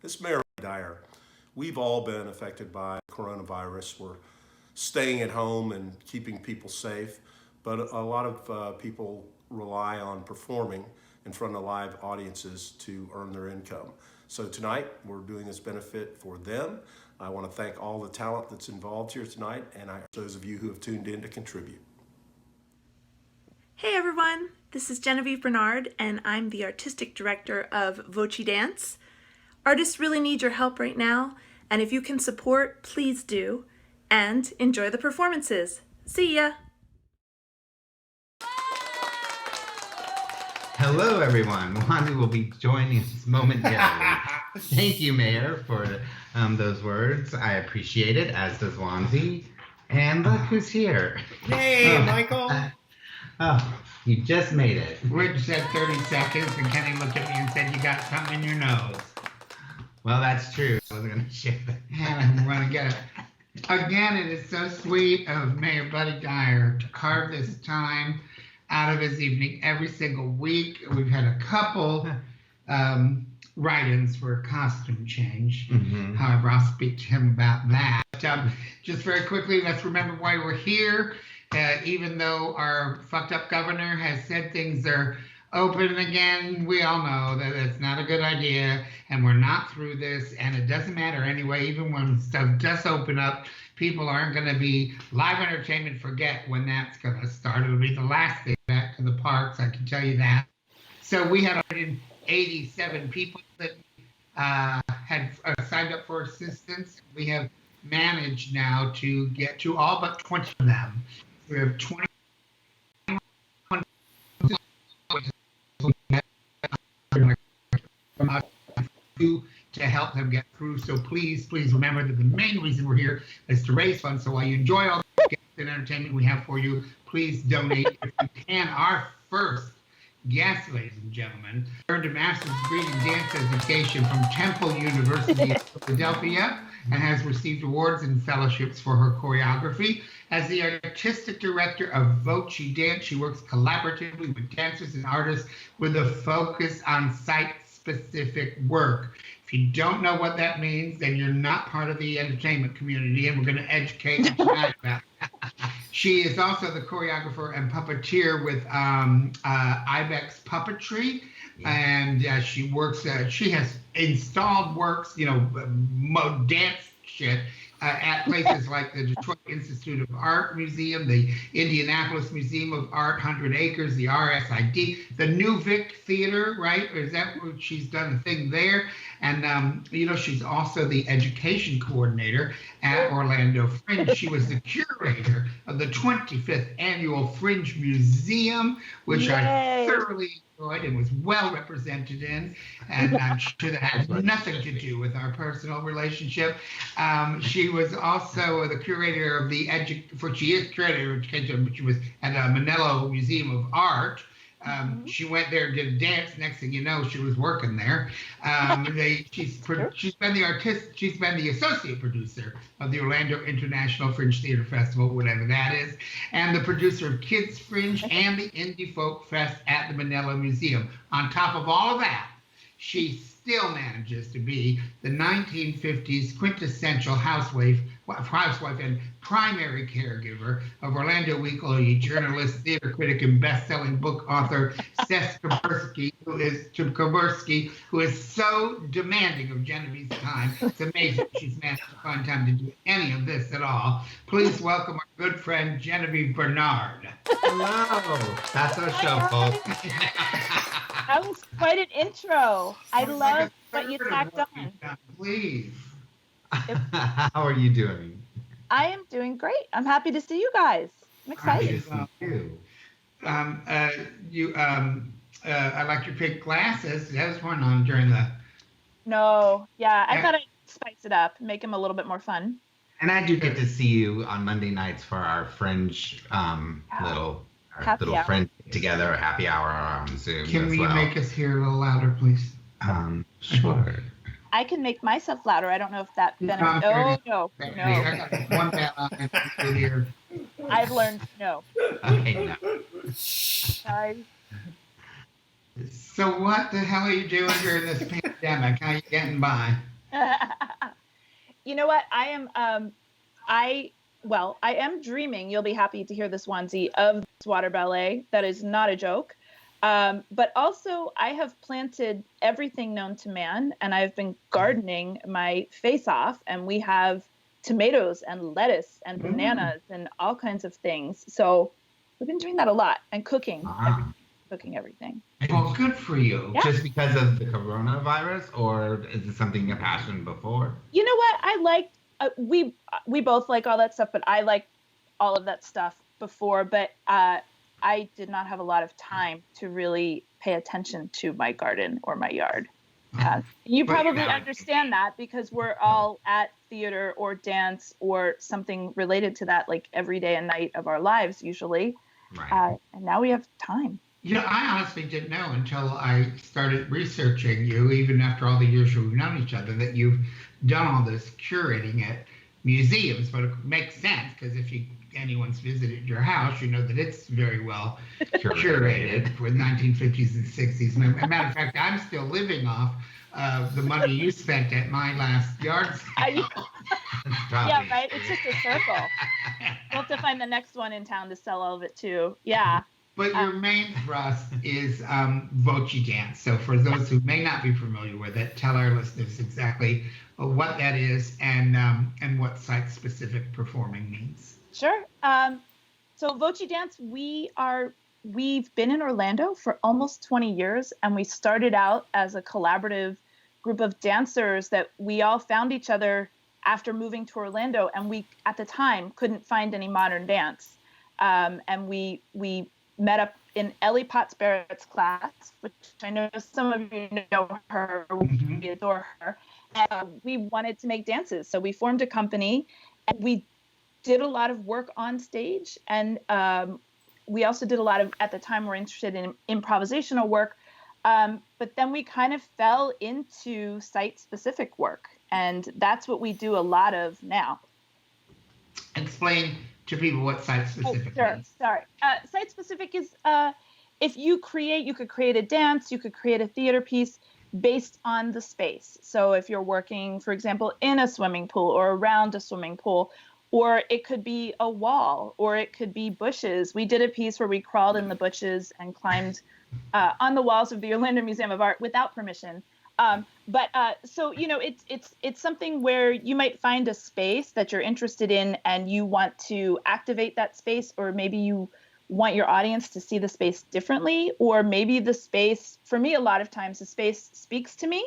It's Mary Dyer. We've all been affected by coronavirus. We're staying at home and keeping people safe, but a lot of people rely on performing in front of live audiences to earn their income. So tonight, we're doing this benefit for them. I want to thank all the talent that's involved here tonight, and those of you who have tuned in to contribute. Hey everyone, this is Genevieve Bernard, and I'm the artistic director of Voci Dance. Artists really need your help right now, and if you can support, please do, and enjoy the performances. See ya! Hello everyone, Wanzie will be joining us momentarily. Thank you, Mayor, for those words. I appreciate it, as does Wanzie. And look who's here. Hey, Michael. Oh, you just made it. Rich said 30 seconds, and Kenny looked at me and said, you got something in your nose. Well, that's true. I wasn't going to share that. And I'm going to get it. Again, it is so sweet of Mayor Buddy Dyer to carve this time out of his evening every single week. We've had a couple write-ins for a costume change. However, I'll speak to him about that. Just very quickly, let's remember why we're here. Even though our fucked up governor has said things are open again, we all know that it's not a good idea, and we're not through this, and it doesn't matter anyway. Even when stuff does open up, people aren't going to be live entertainment. Forget when that's going to start. It'll be the last thing back to the parks, I can tell you that. So we had 187 people that had signed up for assistance. We have managed now to get to all but 20 of them. We have 20 to help them get through. So please remember that the main reason we're here is to raise funds. So while you enjoy all the entertainment we have for you, please donate if you can. Our first guest, ladies and gentlemen, earned a master's degree in dance education from Temple University of Philadelphia and has received awards and fellowships for her choreography. As the artistic director of Voci Dance, she works collaboratively with dancers and artists with a focus on site-specific work. If you don't know what that means, then you're not part of the entertainment community, and we're going to educate you tonight about that. She is also the choreographer and puppeteer with Ibex Puppetry, and she works. She has installed works, dance shit. At places like the Detroit Institute of Art Museum, the Indianapolis Museum of Art, 100 Acres, the RSID, the New Vic Theater, right? Or is that what she's done a thing there? And, she's also the education coordinator at Orlando Fringe. She was the curator of the 25th Annual Fringe Museum, which I thoroughly enjoyed and was well represented in, and I'm sure that has nothing to do with our personal relationship. She was also the curator of she is curator of education, but she was at the Manello Museum of Art. She went there and did a dance. Next thing you know, she was working there. She's been the associate producer of the Orlando International Fringe Theater Festival, whatever that is, and the producer of Kids Fringe and the Indie Folk Fest at the Manello Museum. On top of all of that, she still manages to be the 1950s quintessential housewife housewife and primary caregiver of Orlando Weekly journalist, theater critic, and best-selling book author Seth Kubersky, who is so demanding of Genevieve's time. It's amazing she's managed to find time to do any of this at all. Please welcome our good friend Genevieve Bernard. Hello. That's our show, folks. That was quite an intro. I love what you tacked on. Please. How are you doing? I am doing great. I'm happy to see you guys. I'm excited. Happy to see you. I like your pink glasses. That was one on during the. No, yeah, I thought I'd spice it up, make them a little bit more fun. And I do get to see you on Monday nights for our fringe little friend together, happy hour on Zoom. Can you make us hear a little louder, please? Sure. I can make myself louder. I don't know if that benefits. No. I got one bad line here. I've learned no. Okay, no. Sorry. So what the hell are you doing during this pandemic? How are you getting by? You know what? I am dreaming, you'll be happy to hear this, Wanzie, of this water ballet. That is not a joke. But also, I have planted everything known to man, and I've been gardening my face off, and we have tomatoes and lettuce and bananas and all kinds of things. So we've been doing that a lot, and cooking everything. Well, good for you. Yeah. Just because of the coronavirus, or is it something you passionate before? You know what? I like we both like all that stuff, but I like all of that stuff before. But I did not have a lot of time to really pay attention to my garden or my yard. You probably understand that because we're all at theater or dance or something related to that, like every day and night of our lives usually. Right. And now we have time. You know, I honestly didn't know until I started researching you, even after all the years we've known each other, that you've done all this curating at museums. But it makes sense because if anyone's visited your house, you know that it's very well curated for the 1950s and 60s. As a matter of fact, I'm still living off the money you spent at my last yard sale. Yeah, right? It's just a circle. We'll have to find the next one in town to sell all of it too. Yeah. But your main thrust is Voci dance. So for those who may not be familiar with it, tell our listeners exactly what that is and what site-specific performing means. Sure. So Voci dance, we've been in Orlando for almost 20 years, and we started out as a collaborative group of dancers that we all found each other after moving to Orlando, and we at the time couldn't find any modern dance, and we met up in Ellie Potts Barrett's class, which I know some of you know her. We adore her. And we wanted to make dances, so we formed a company, and we did a lot of work on stage, and we also did a lot of, at the time, we're interested in improvisational work, but then we kind of fell into site-specific work, and that's what we do a lot of now. Explain to people what site-specific means. Sorry. Site-specific is if you could create a dance, you could create a theater piece based on the space. So if you're working, for example, in a swimming pool or around a swimming pool, or it could be a wall, or it could be bushes. We did a piece where we crawled in the bushes and climbed on the walls of the Orlando Museum of Art without permission. So, you know, it's something where you might find a space that you're interested in and you want to activate that space, or maybe you want your audience to see the space differently, or maybe the space, for me, a lot of times the space speaks to me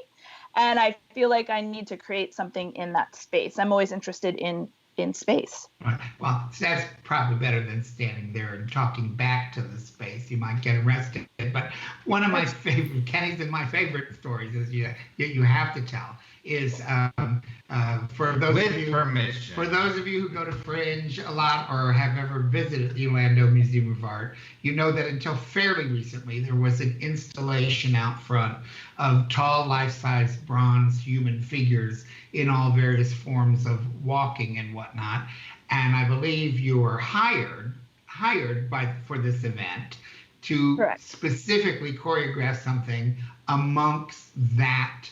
and I feel like I need to create something in that space. I'm always interested in space. Right. Well, that's probably better than standing there and talking back to the space. You might get arrested. But one of my favorite, Kenny's and my favorite stories is you have to tell is for those of you who go to Fringe a lot or have ever visited the Orlando Museum of Art, you know that until fairly recently there was an installation out front of tall life-size bronze human figures in all various forms of walking and whatnot. And I believe you were hired for this event to Correct. Specifically choreograph something amongst that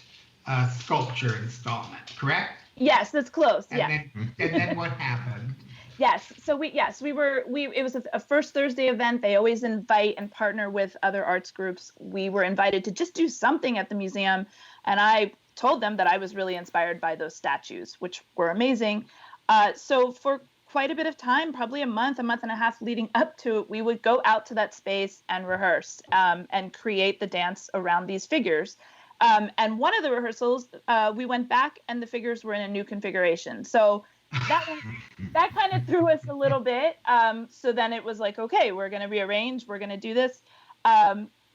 sculpture installment, correct? Yes, that's close. And Yeah. then what happened? Yes. So it was a first Thursday event. They always invite and partner with other arts groups. We were invited to just do something at the museum. And I told them that I was really inspired by those statues, which were amazing. So for quite a bit of time, probably a month and a half leading up to it, we would go out to that space and rehearse and create the dance around these figures. And one of the rehearsals, we went back and the figures were in a new configuration. So that kind of threw us a little bit. So then it was like, okay, we're going to rearrange. We're going to do this.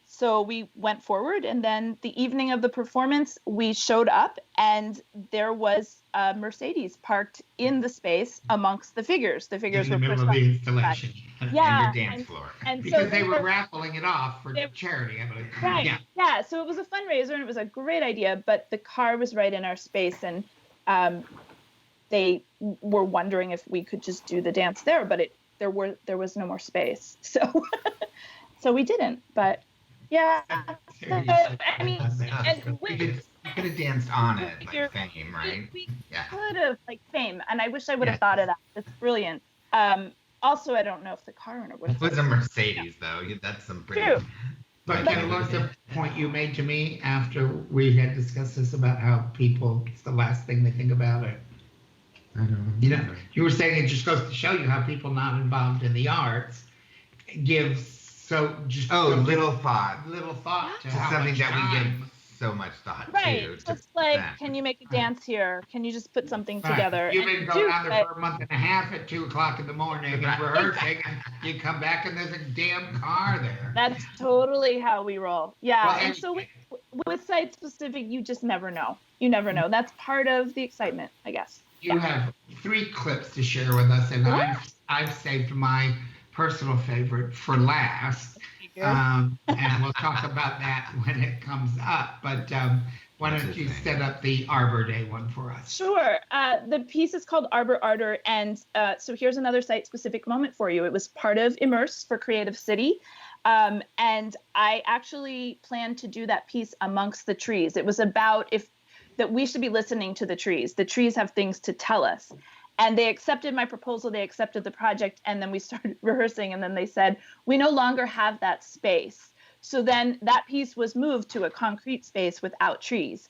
So we went forward. And then the evening of the performance, we showed up and there was a Mercedes parked in the space amongst the figures. The figures In the were middle of the installation. Yeah. And your dance floor. And Because so they were raffling it off for charity, I believe. Right. Yeah. Yeah. So it was a fundraiser and it was a great idea, but the car was right in our space and they were wondering if we could just do the dance there, but there was no more space. So we didn't, but yeah. So, I mean, and you could have danced on it, like Fame, right? We Yeah. could have, like Fame, and I wish I would have Yes. thought of that. It's brilliant. Also, I don't know if the car owner would have. It was a Mercedes, though. That's some pretty. True. But Ken, what's the point you made to me after we had discussed this about how people, it's the last thing they think about it? I don't know. You know, you were saying it just goes to show you how people not involved in the arts give Little thought. little thought to It's how something much that we time. give so much thought Right. to. Just like, that. can you make a dance here? Can you just put something Right. together? You've And been you going do, on there but- for a month and a half at 2:00 in the morning and Right. rehearsing, and you come back and there's a damn car there. That's totally how we roll. Yeah. Well, and so with site specific, you just never know. You never know. That's part of the excitement, I guess. You have 3 clips to share with us, and I've saved my personal favorite for last. And we'll talk about that when it comes up. But why don't you set up the Arbor Day one for us? Sure. The piece is called Arbor Ardor, and so here's another site-specific moment for you. It was part of Immerse for Creative City, and I actually planned to do that piece amongst the trees. It was about that we should be listening to the trees. The trees have things to tell us. And they accepted my proposal, they accepted the project, and then we started rehearsing, and then they said, we no longer have that space. So then that piece was moved to a concrete space without trees.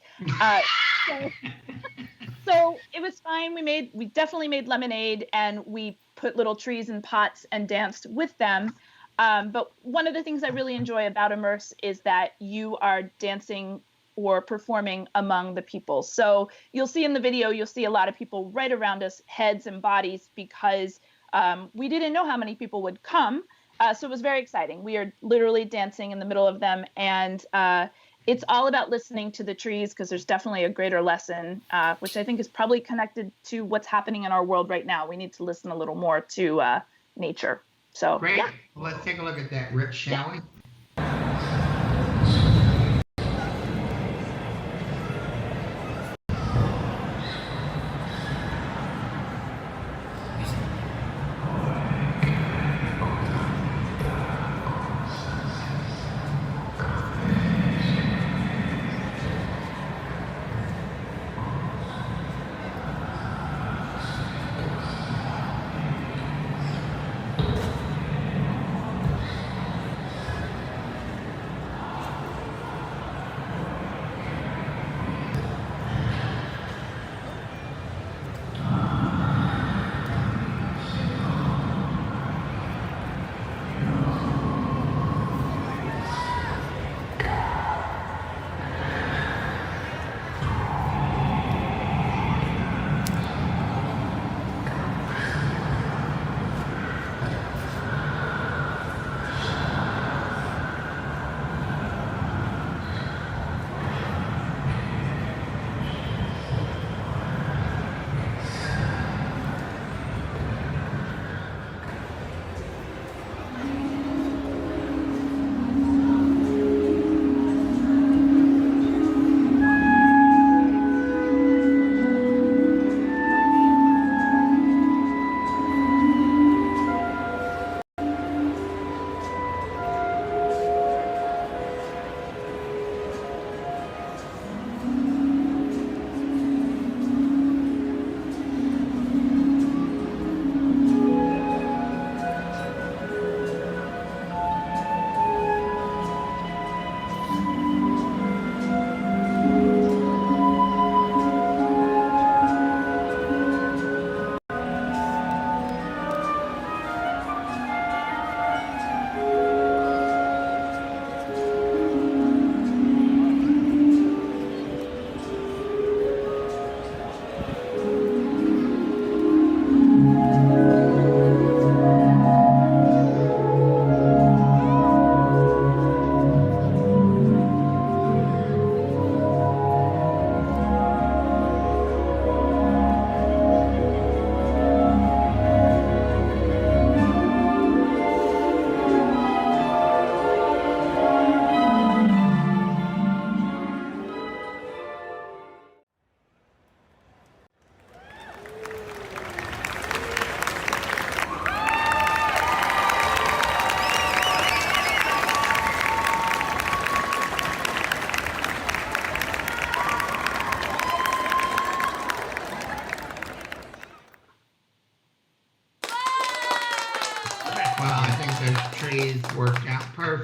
So it was fine. We definitely made lemonade, and we put little trees in pots and danced with them. But one of the things I really enjoy about Immerse is that you are dancing or performing among the people. So you'll see in the video, you'll see a lot of people right around us, heads and bodies, because we didn't know how many people would come. So it was very exciting. We are literally dancing in the middle of them. And it's all about listening to the trees, because there's definitely a greater lesson, which I think is probably connected to what's happening in our world right now. We need to listen a little more to nature. So Great. yeah. Well, let's take a look at that, Rich, shall we?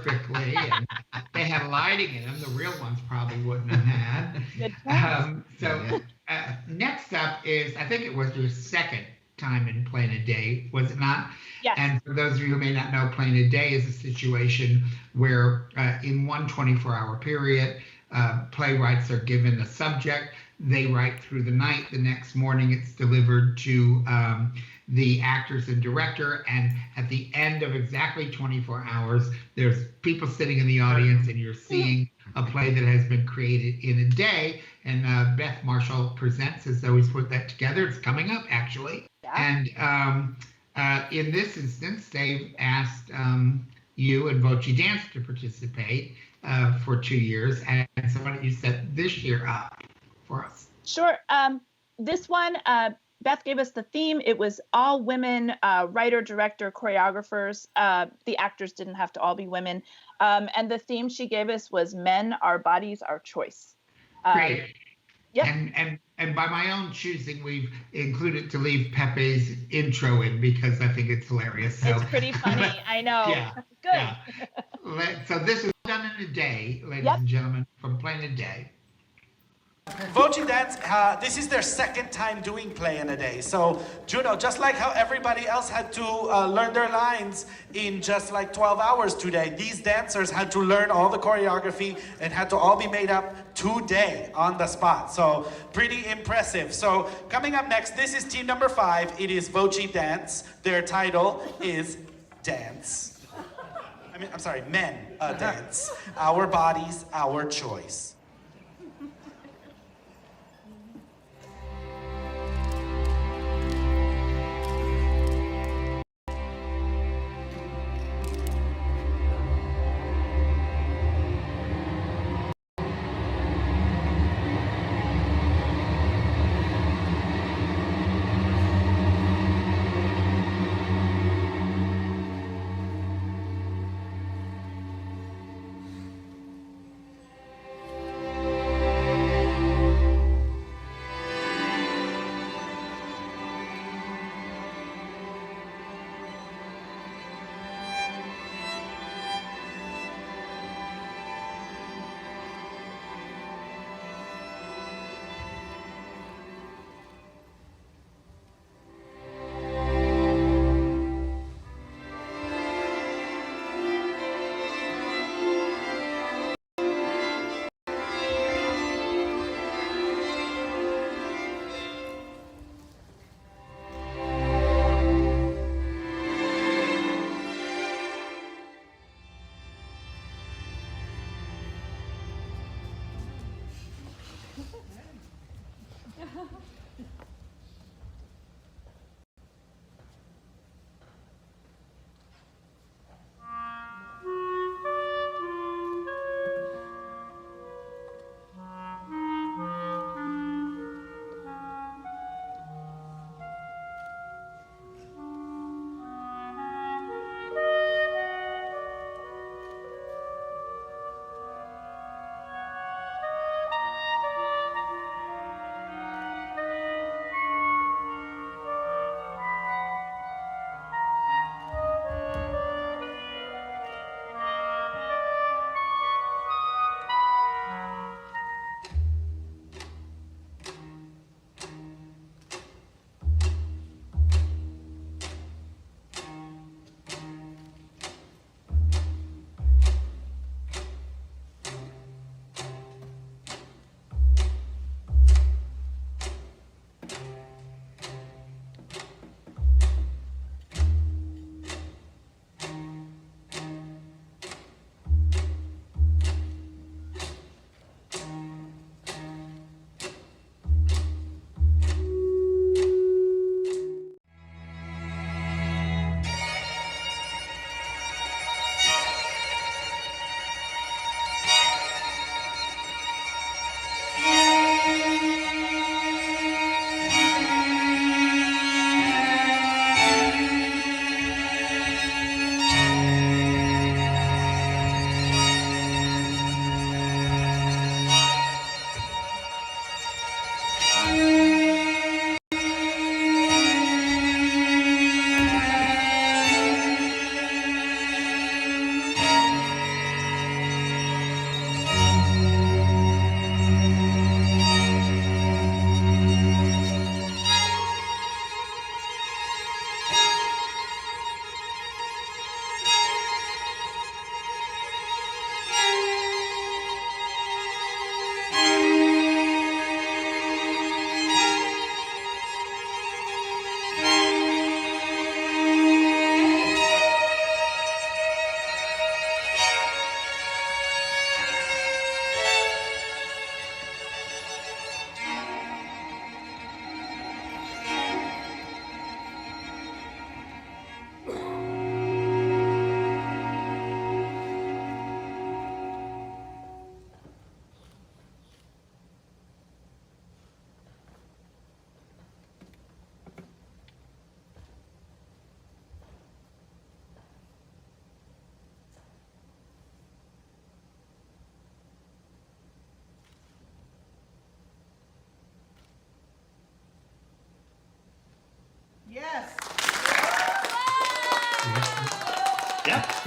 perfectly. And they had lighting in them. The real ones probably wouldn't have had. Good point. Next up is, I think it was your second time in Plain a Day, was it not? Yes. And for those of you who may not know, Plain a Day is a situation where in one 24-hour period, playwrights are given a subject. They write through the night. The next morning, it's delivered to the actors and director. And at the end of exactly 24 hours, there's people sitting in the audience, and you're seeing a play that has been created in a day. And Beth Marshall presents, has always put that together. It's coming up, actually. Yeah. And in this instance, they've asked you and Voci Dance to participate for 2 years. And so why don't you set this year up for us? Sure. This one, Beth gave us the theme. It was all women, writer, director, choreographers. The actors didn't have to all be women. And the theme she gave us was Men, Our Bodies, Our Choice. Great. Yep. And by my own choosing, we've included to leave Pepe's intro in because I think it's hilarious. So. It's pretty funny. I know. Yeah. Good. Yeah. So this is done in a day, ladies Yep. and gentlemen, from Plain a Day. Voci Dance, this is their second time doing Play in a Day. So, Juno, just like how everybody else had to learn their lines in just like 12 hours today, these dancers had to learn all the choreography and had to all be made up today on the spot. So, pretty impressive. So, coming up next, this is team number 5. It is Voci Dance. Their title is Dance. I'm sorry, Men Dance. Our Bodies, Our Choice.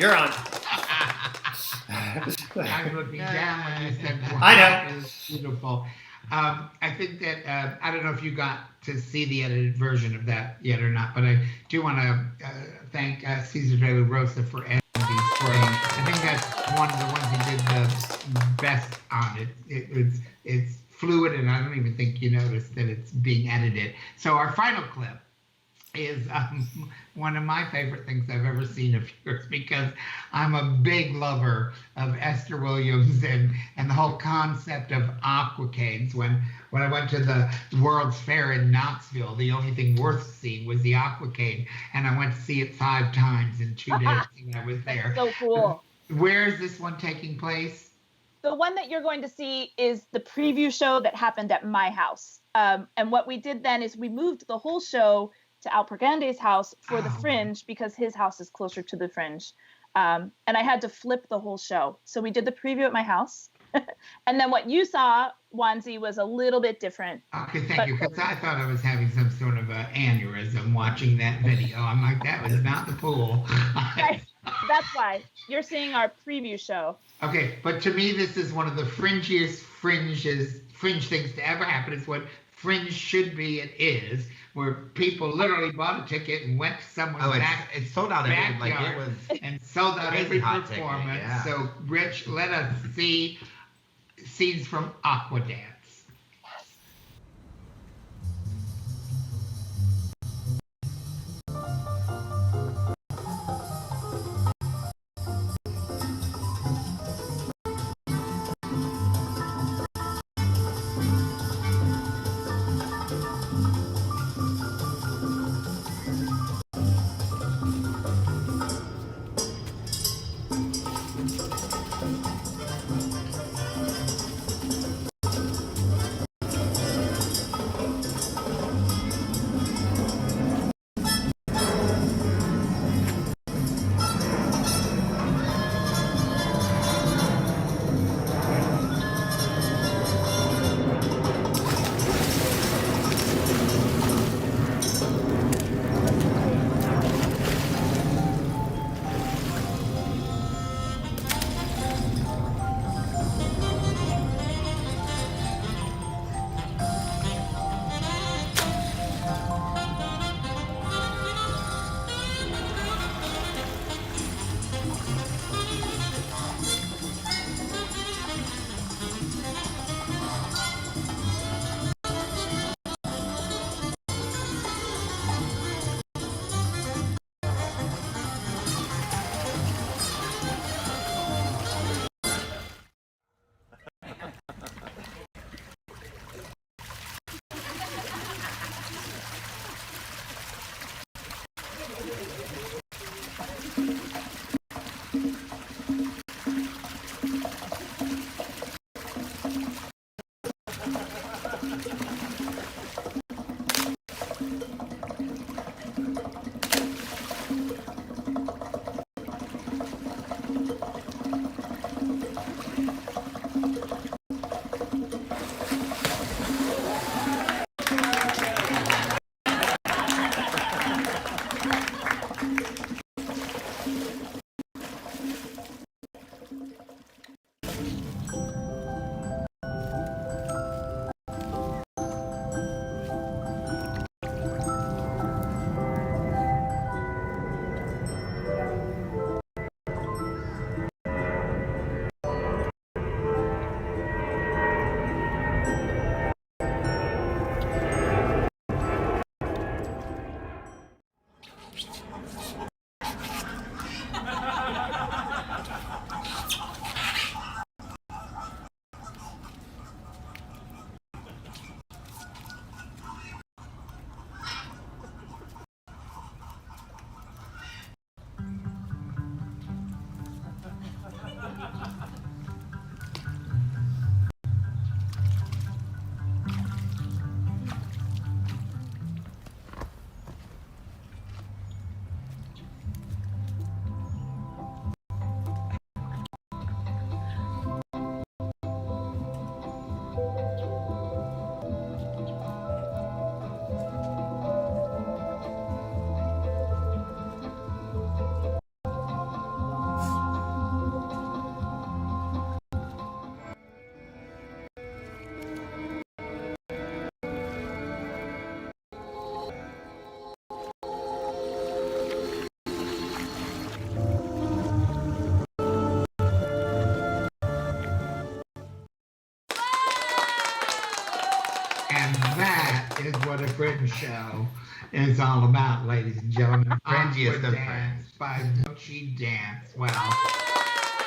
You're on. I'm looking down when you said, wow, I know. it was beautiful. I think that, I don't know if you got to see the edited version of that yet or not, but I do want to thank Cesar de la Rosa for editing these for me. I think that's one of the ones he did the best on it. It's fluid, and I don't even think you noticed that it's being edited. So our final clip is one of my favorite things I've ever seen of yours, because I'm a big lover of Esther Williams and the whole concept of aquacades. When I went to the World's Fair in Knoxville, the only thing worth seeing was the aquacade, and I went to see it 5 times in 2 days when I was there. So cool. Where is this one taking place? The one that you're going to see is the preview show that happened at my house. And what we did then is we moved the whole show to Al Pergande's house for the Fringe, because his house is closer to the Fringe. And I had to flip the whole show. So we did the preview at my house. And then what you saw, Wanzie, was a little bit different. Okay, thank you, because I thought I was having some sort of an aneurysm watching that video. I'm like, that was not the pool. Right. That's why. You're seeing our preview show. Okay, but to me, this is one of the fringiest fringe things to ever happen. It's what Fringe should be and is, where people literally bought a ticket and went to someone's It sold out every, like, backyard it was and sold out crazy every hot ticket, performance. yeah. So, Rich, let us see scenes from Aqua Dance. And that is what a fringe show is all about, ladies and gentlemen. Fringiest of Dance friends. by Voci Dance. Well,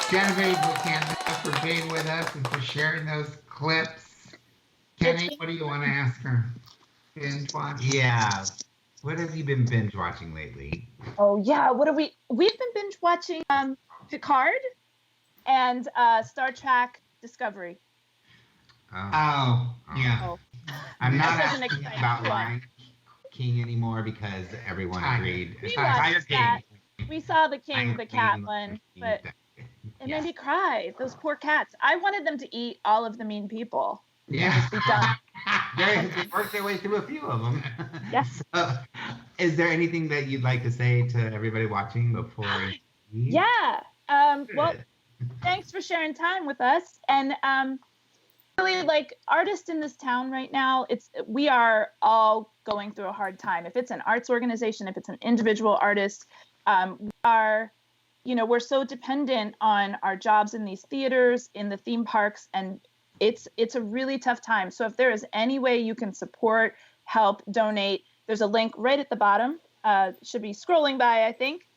Genevieve, we can't thank you for being with us and for sharing those clips. Kenny, what do you want to ask her? Binge watch? Yeah. What have you been binge watching lately? Oh yeah, what have we've been binge watching Picard and Star Trek Discovery. Oh, yeah. Oh. I'm not This is an asking exciting about one. Lion King anymore because everyone Tiger. agreed. We Tiger watched King. that. We saw the King, Tiger the cat King, one, King, but it yeah. made me cry. Those poor cats. I wanted them to eat all of the mean people. Yeah. Be done. They worked their way through a few of them. Yes. So, is there anything that you'd like to say to everybody watching before we leave? Yeah. Well, Good. thanks for sharing time with us. And really, like, artists in this town right now, we are all going through a hard time. If it's an arts organization, if it's an individual artist, we're so dependent on our jobs in these theaters, in the theme parks, and it's a really tough time. So if there is any way you can support, help, donate, there's a link right at the bottom. Should be scrolling by, I think.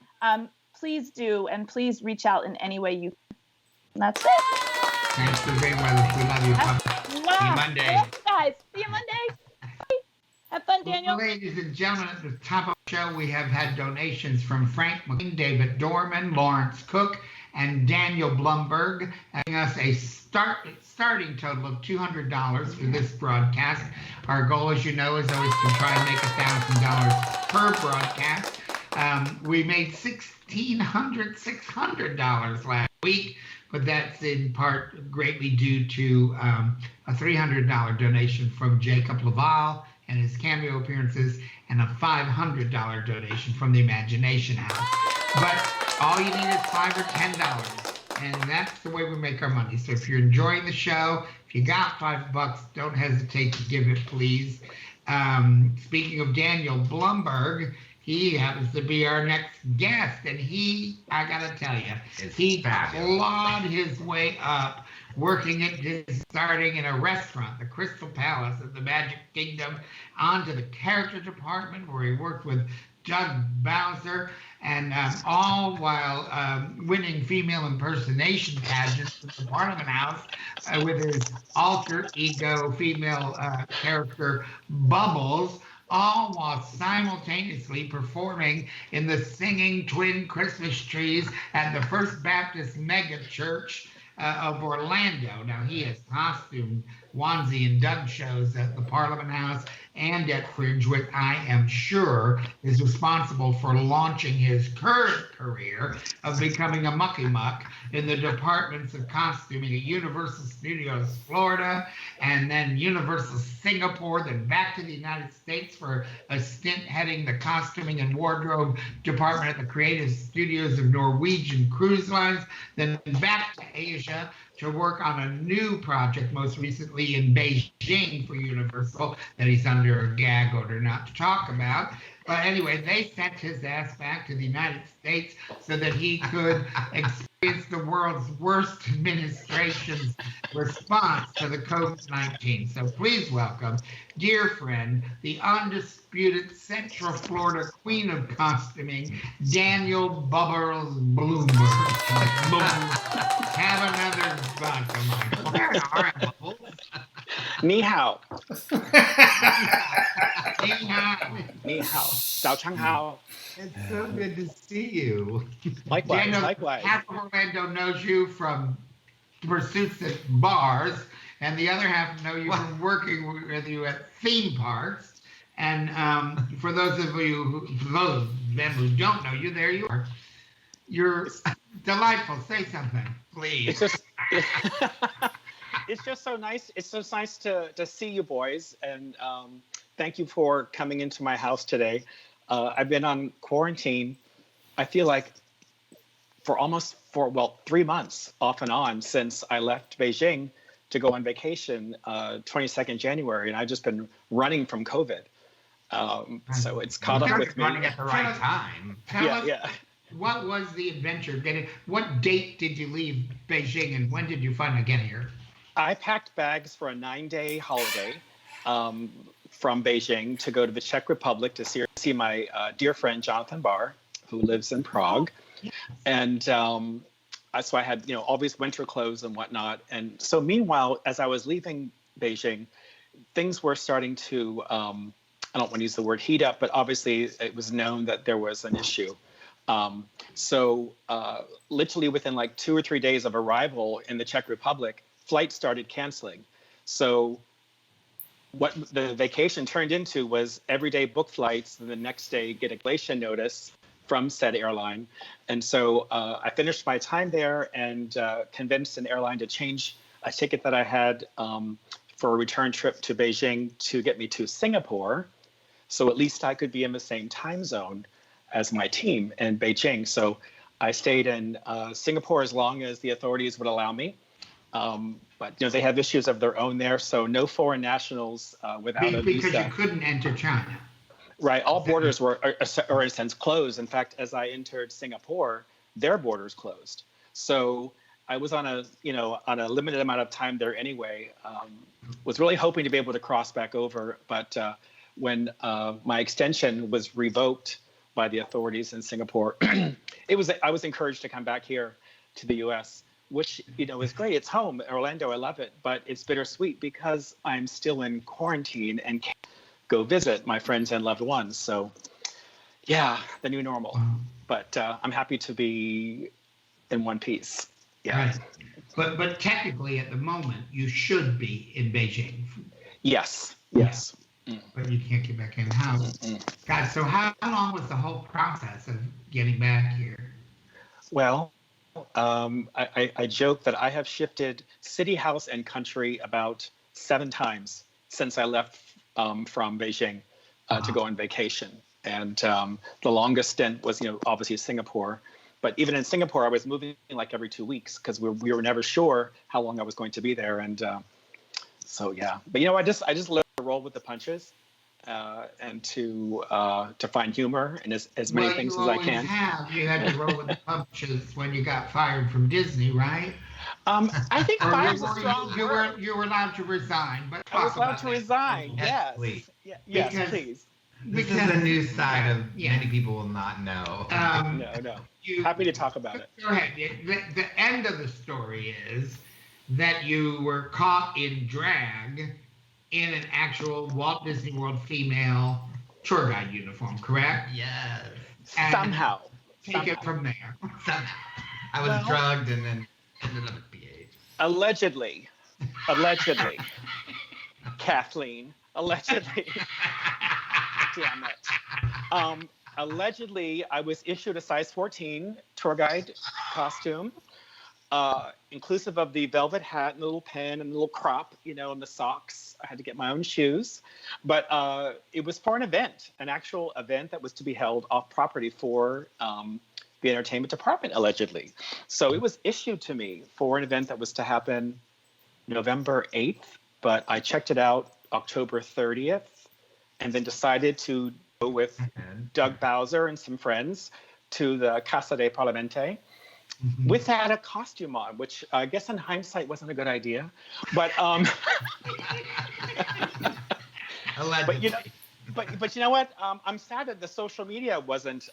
Please do, and please reach out in any way you can. And that's it. Thanks for being with us. We love you. Mwah. See you Monday. Love you guys. See you Monday. Bye. Have fun, Daniel. Well, ladies and gentlemen, at the top of the show, we have had donations from Frank McLean, David Dorman, Lawrence Cook, and Daniel Blumberg, giving us a starting total of $200 for this broadcast. Our goal, as you know, is always to try and make $1,000 per broadcast. We made $600 last week, but that's in part greatly due to a $300 donation from Jacob Laval and his cameo appearances, and a $500 donation from the Imagination House. But all you need is $5 or $10, and that's the way we make our money. So if you're enjoying the show, if you got $5, don't hesitate to give it, please. Speaking of Daniel Blumberg, he happens to be our next guest, and I gotta tell you, he clawed his way up, working at starting in a restaurant, the Crystal Palace at the Magic Kingdom, onto the character department where he worked with Doug Bowser, and all while winning female impersonation pageants at the Parliament House with his alter ego female character Bubbles, all while simultaneously performing in the singing twin Christmas trees at the First Baptist Mega Church of Orlando. Now, he has costumed Wanzie and Doug shows at the Parliament House and at Fringe, which I am sure is responsible for launching his current career of becoming a mucky muck in the departments of costuming at Universal Studios Florida, and then Universal Singapore, then back to the United States for a stint heading the costuming and wardrobe department at the Creative Studios of Norwegian Cruise Lines, then back to Asia to work on a new project, most recently in Beijing for Universal, that he's under a gag order not to talk about. But anyway, they sent his ass back to the United States so that he could experience the world's worst administration's response to the COVID-19. So please welcome, dear friend, the undisputed Central Florida queen of costuming, Daniel Bubbles Bloomberg. Have another vodka, Michael. All right, Bubbles. Ni hao. Ni hao. Ni hao. Zao chang hao. It's so good to see you. Likewise, Daniel, likewise. half of Orlando knows you from pursuits at bars, and the other half know you from working with you at theme parks. And for those of them who don't know you, there you are. You're delightful. Say something, please. It's just so nice. It's so nice to see you boys, and thank you for coming into my house today. I've been on quarantine, I feel like, for 3 months off and on since I left Beijing to go on vacation 22nd January, and I've just been running from COVID. So it's caught up with me. Running at the right time. Tell us, Yeah. what was the adventure? What date did you leave Beijing, and when did you finally get here? I packed bags for a 9-day holiday. from Beijing to go to the Czech Republic to see my dear friend Jonathan Barr, who lives in Prague. And so I had, all these winter clothes and whatnot. And so meanwhile, as I was leaving Beijing, things were starting to, I don't want to use the word heat up, but obviously it was known that there was an issue. So literally within like 2 or 3 days of arrival in the Czech Republic, flights started canceling. So what the vacation turned into was everyday book flights, and the next day get a cancellation notice from said airline. And so I finished my time there and convinced an airline to change a ticket that I had for a return trip to Beijing to get me to Singapore. So at least I could be in the same time zone as my team in Beijing. So I stayed in Singapore as long as the authorities would allow me. But they have issues of their own there, so no foreign nationals without a visa. Because you couldn't enter China. Right, all borders were in a sense closed. In fact, as I entered Singapore, their borders closed. So I was on a limited amount of time there anyway. Was really hoping to be able to cross back over, but when my extension was revoked by the authorities in Singapore, I was encouraged to come back here to the U.S., which is great. It's home, Orlando. I love it, but it's bittersweet because I'm still in quarantine and can't go visit my friends and loved ones. So, yeah, the new normal. Wow. But I'm happy to be in one piece. Yeah. Right. But technically, at the moment, you should be in Beijing. Yes. But you can't get back in. How? God, so how long was the whole process of getting back here? Well, I joke that I have shifted city, house, and country about 7 times since I left from Beijing to go on vacation. And the longest stint was, obviously Singapore. But even in Singapore, I was moving like every 2 weeks because we were never sure how long I was going to be there. And so, yeah. But, I just learned to roll with the punches and to find humor in as many things as I can. You had to roll with the punches when you got fired from Disney, right? I think fire's a strong word. You were allowed to resign. But I was allowed to resign, yes. Please. Yes, please. This is the news side of many people will not know. No. Happy to talk about it. Go ahead. The end of the story is that you were caught in drag in an actual Walt Disney World female tour guide uniform, correct? Yes. And Somehow. Take it from there. I was drugged and then ended up at BH. Allegedly. Kathleen. Allegedly. Damn it. Allegedly, I was issued a size 14 tour guide costume, inclusive of the velvet hat and the little pin and the little crop, and the socks. I had to get my own shoes. But it was for an actual event that was to be held off property for the entertainment department, allegedly. So it was issued to me for an event that was to happen November 8th, but I checked it out October 30th and then decided to go with Doug Bowser and some friends to the Casa de Parlamente without a costume on, which I guess in hindsight wasn't a good idea. But but you know what? I'm sad that the social media wasn't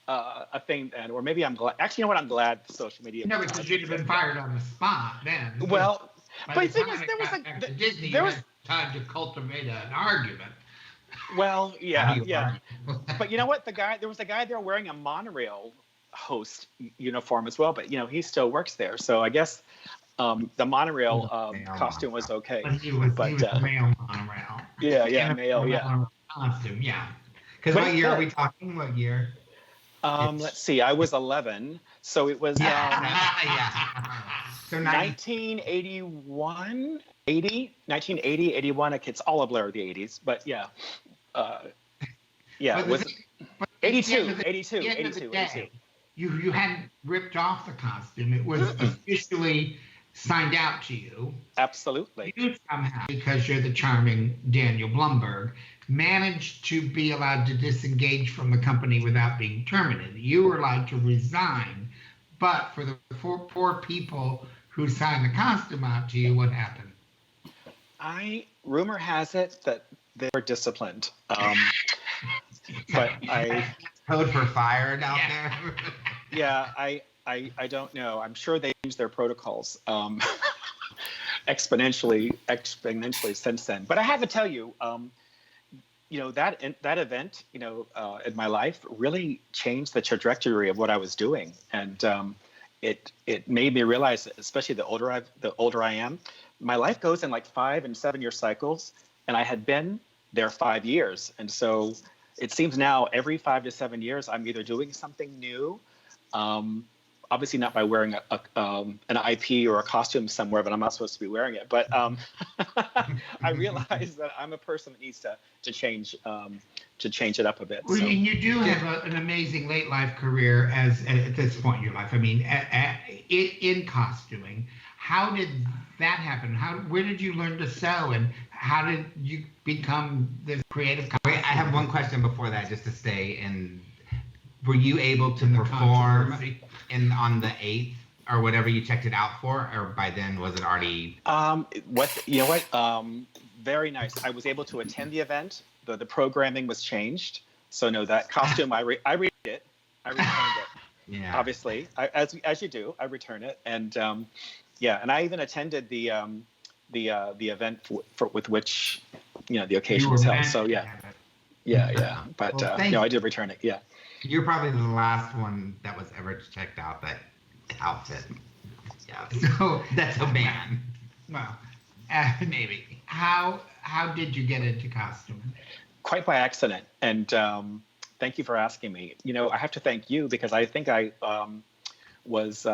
a thing then, or maybe I'm glad. Actually, you know what? I'm glad the social media. No, because you'd have been fired on the spot then. Well, By but the the thing time is, it there was got back to a Disney, there you was. had time to cultivate an argument. Well, yeah. But you know what? There was a guy there wearing a monorail host uniform as well, but he still works there. So I guess the monorail costume was okay. But he was male monorail. Yeah, male, yeah. Costume, yeah. Because what year are we talking? What year? Let's see. I was 11, so it was So 1981, 1980, 81. It's all a blur, the 80s, but yeah. It was 82. You hadn't ripped off the costume. It was officially signed out to you. Absolutely. You somehow, because you're the charming Daniel Blumberg, managed to be allowed to disengage from the company without being terminated. You were allowed to resign, but for the poor people who signed the costume out to you, what happened? Rumor has it that they were disciplined. But Code for fire down there. Yeah, I don't know. I'm sure they changed their protocols exponentially since then. But I have to tell you, that event, in my life really changed the trajectory of what I was doing, and it made me realize, especially the older I am, my life goes in like 5 and 7 year cycles, and I had been there 5 years, and so it seems now every 5 to 7 years I'm either doing something new. Obviously not by wearing an IP or a costume somewhere, but I'm not supposed to be wearing it. But I realize that I'm a person that needs to change it up a bit. Well, So. you do have an amazing late life career at this point in your life. I mean, in costuming. How did that happen? Where did you learn to sew, and how did you become this creative? Wait, I have one question before that, just to stay in. Were you able to perform on the 8th or whatever you checked it out for, or by then was it already? Very nice. I was able to attend the event. The programming was changed, so no, that costume I returned it. Yeah. Obviously, as you do, I return it, and and I even attended the event with which the occasion was held. So yeah. But Well, I did return it. Yeah. You're probably the last one that was ever checked out that outfit. Yeah. So that's a man. Well, Maybe. how did you get into costuming? Quite by accident, and thank you for asking me. I have to thank you because I think I was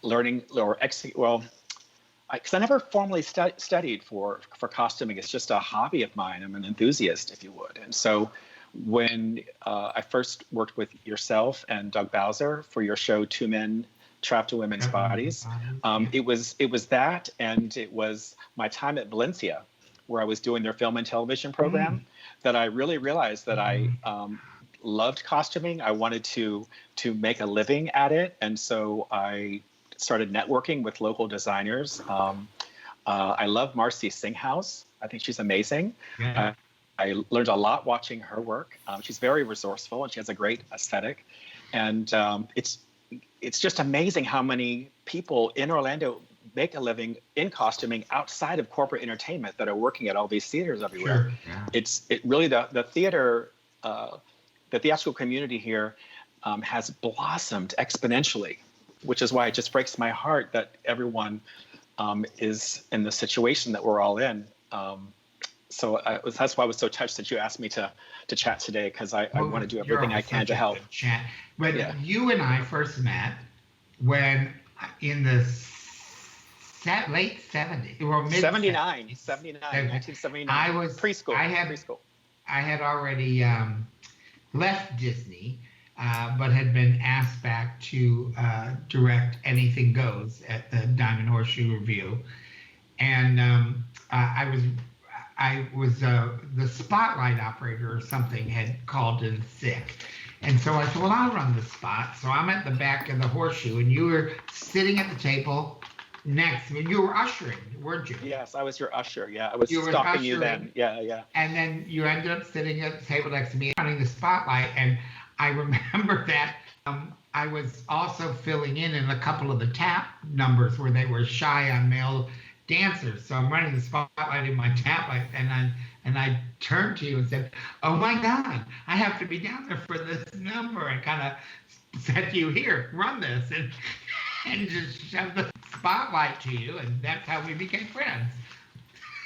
learning because I never formally studied for costuming. It's just a hobby of mine. I'm an enthusiast, if you would. And so when I first worked with yourself and Doug Bowser for your show, Two Men Trapped in Women's Bodies, it was that, and it was my time at Valencia, where I was doing their film and television program, that I really realized that I loved costuming. I wanted to make a living at it, and so I started networking with local designers. I love Marcy Singhouse. I think she's amazing. Yeah. I learned a lot watching her work. She's very resourceful, and she has a great aesthetic. And it's just amazing how many people in Orlando make a living in costuming outside of corporate entertainment that are working at all these theaters everywhere. Sure. Yeah. It really the theater, the theatrical community here has blossomed exponentially, which is why it just breaks my heart that everyone is in the situation that we're all in. So that's why I was so touched that you asked me to chat today, because I want to do everything I can to help. Chat. But you and I first met when in the late 70s or mid 79, 1979. I was preschool. Preschool. I had already left Disney, but had been asked back to direct Anything Goes at the Diamond Horseshoe Review, and I was the spotlight operator or something had called in sick. And so I said, well, I'll run the spot. So I'm at the back of the Horseshoe, and you were sitting at the table next to me. You were ushering, weren't you? Yes, I was your usher. Yeah, I was stalking you then. Yeah. And then you ended up sitting at the table next to me, running the spotlight. And I remember that I was also filling in a couple of the tap numbers where they were shy on male dancers. So I'm running the spotlight in my tap light, and I turned to you and said, oh my God, I have to be down there for this number, and kind of said to you, here, run this, and just shoved the spotlight to you, and that's how we became friends.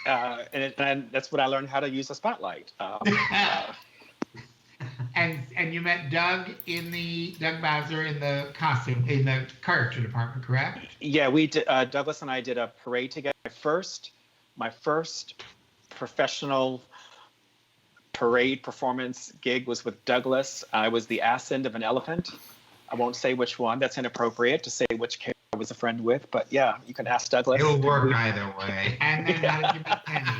And that's what I learned, how to use a spotlight. And you met Doug Bowser in the character department, correct? Yeah, we did. Douglas and I did a parade together. My first professional parade performance gig was with Douglas. I was the ass end of an elephant. I won't say which one. That's inappropriate to say which character I was a friend with. But yeah, you can ask Douglas. It'll work either way. And then how did you meet Kenny?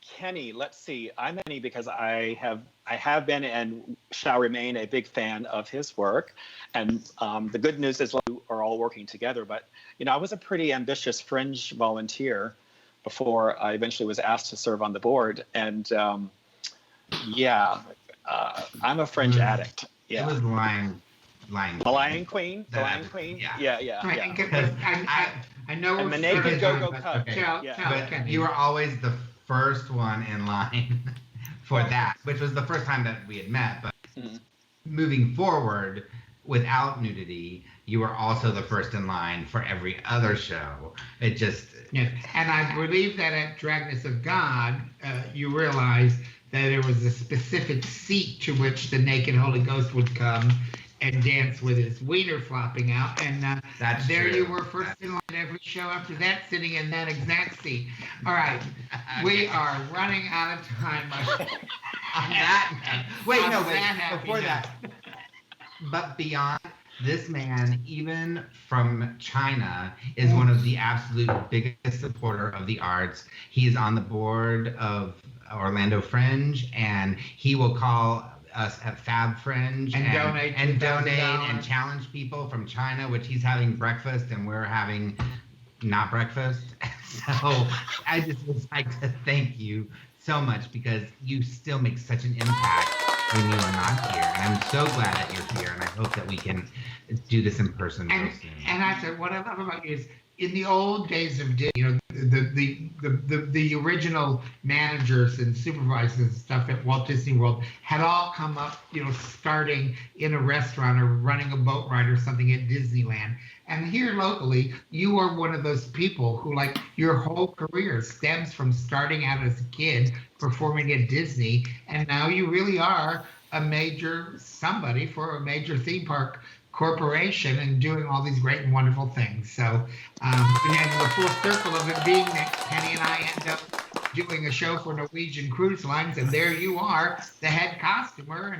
Kenny, let's see. I'm Kenny because I have been and shall remain a big fan of his work. And the good news is we are all working together. But I was a pretty ambitious fringe volunteer before I eventually was asked to serve on the board. And I'm a fringe addict. It was Lion The Lion Queen. The Lion That- Queen. yeah. I know And we're the naked starting go-go on, cub. but But you were always the first one in line for that, which was the first time that we had met. But moving forward, without nudity, you were also the first in line for every other show. It just... Yes, and I believe that at Dragness of God, you realized that there was a specific seat to which the naked Holy Ghost would come and dance with his wiener flopping out, and there true. you were first in line every show after that, sitting in that exact seat. All right, we are running out of time. Before that. But beyond, this man, even from China, is one of the absolute biggest supporter of the arts. He is on the board of Orlando Fringe, and he will call us at Fab Fringe and donate and challenge people from China, which he's having breakfast and we're having not breakfast. So I just would like to thank you so much, because you still make such an impact when you are not here. And I'm so glad that you're here, and I hope that we can do this in person real soon. And I said, what I love about you is, in the old days of Disney, the original managers and supervisors and stuff at Walt Disney World had all come up, starting in a restaurant or running a boat ride or something at Disneyland. And here locally, you are one of those people who, like, your whole career stems from starting out as a kid performing at Disney, and now you really are a major somebody for a major theme park corporation and doing all these great and wonderful things. So again, the full circle of it being that Kenny and I end up doing a show for Norwegian Cruise Lines, and there you are, the head costumer,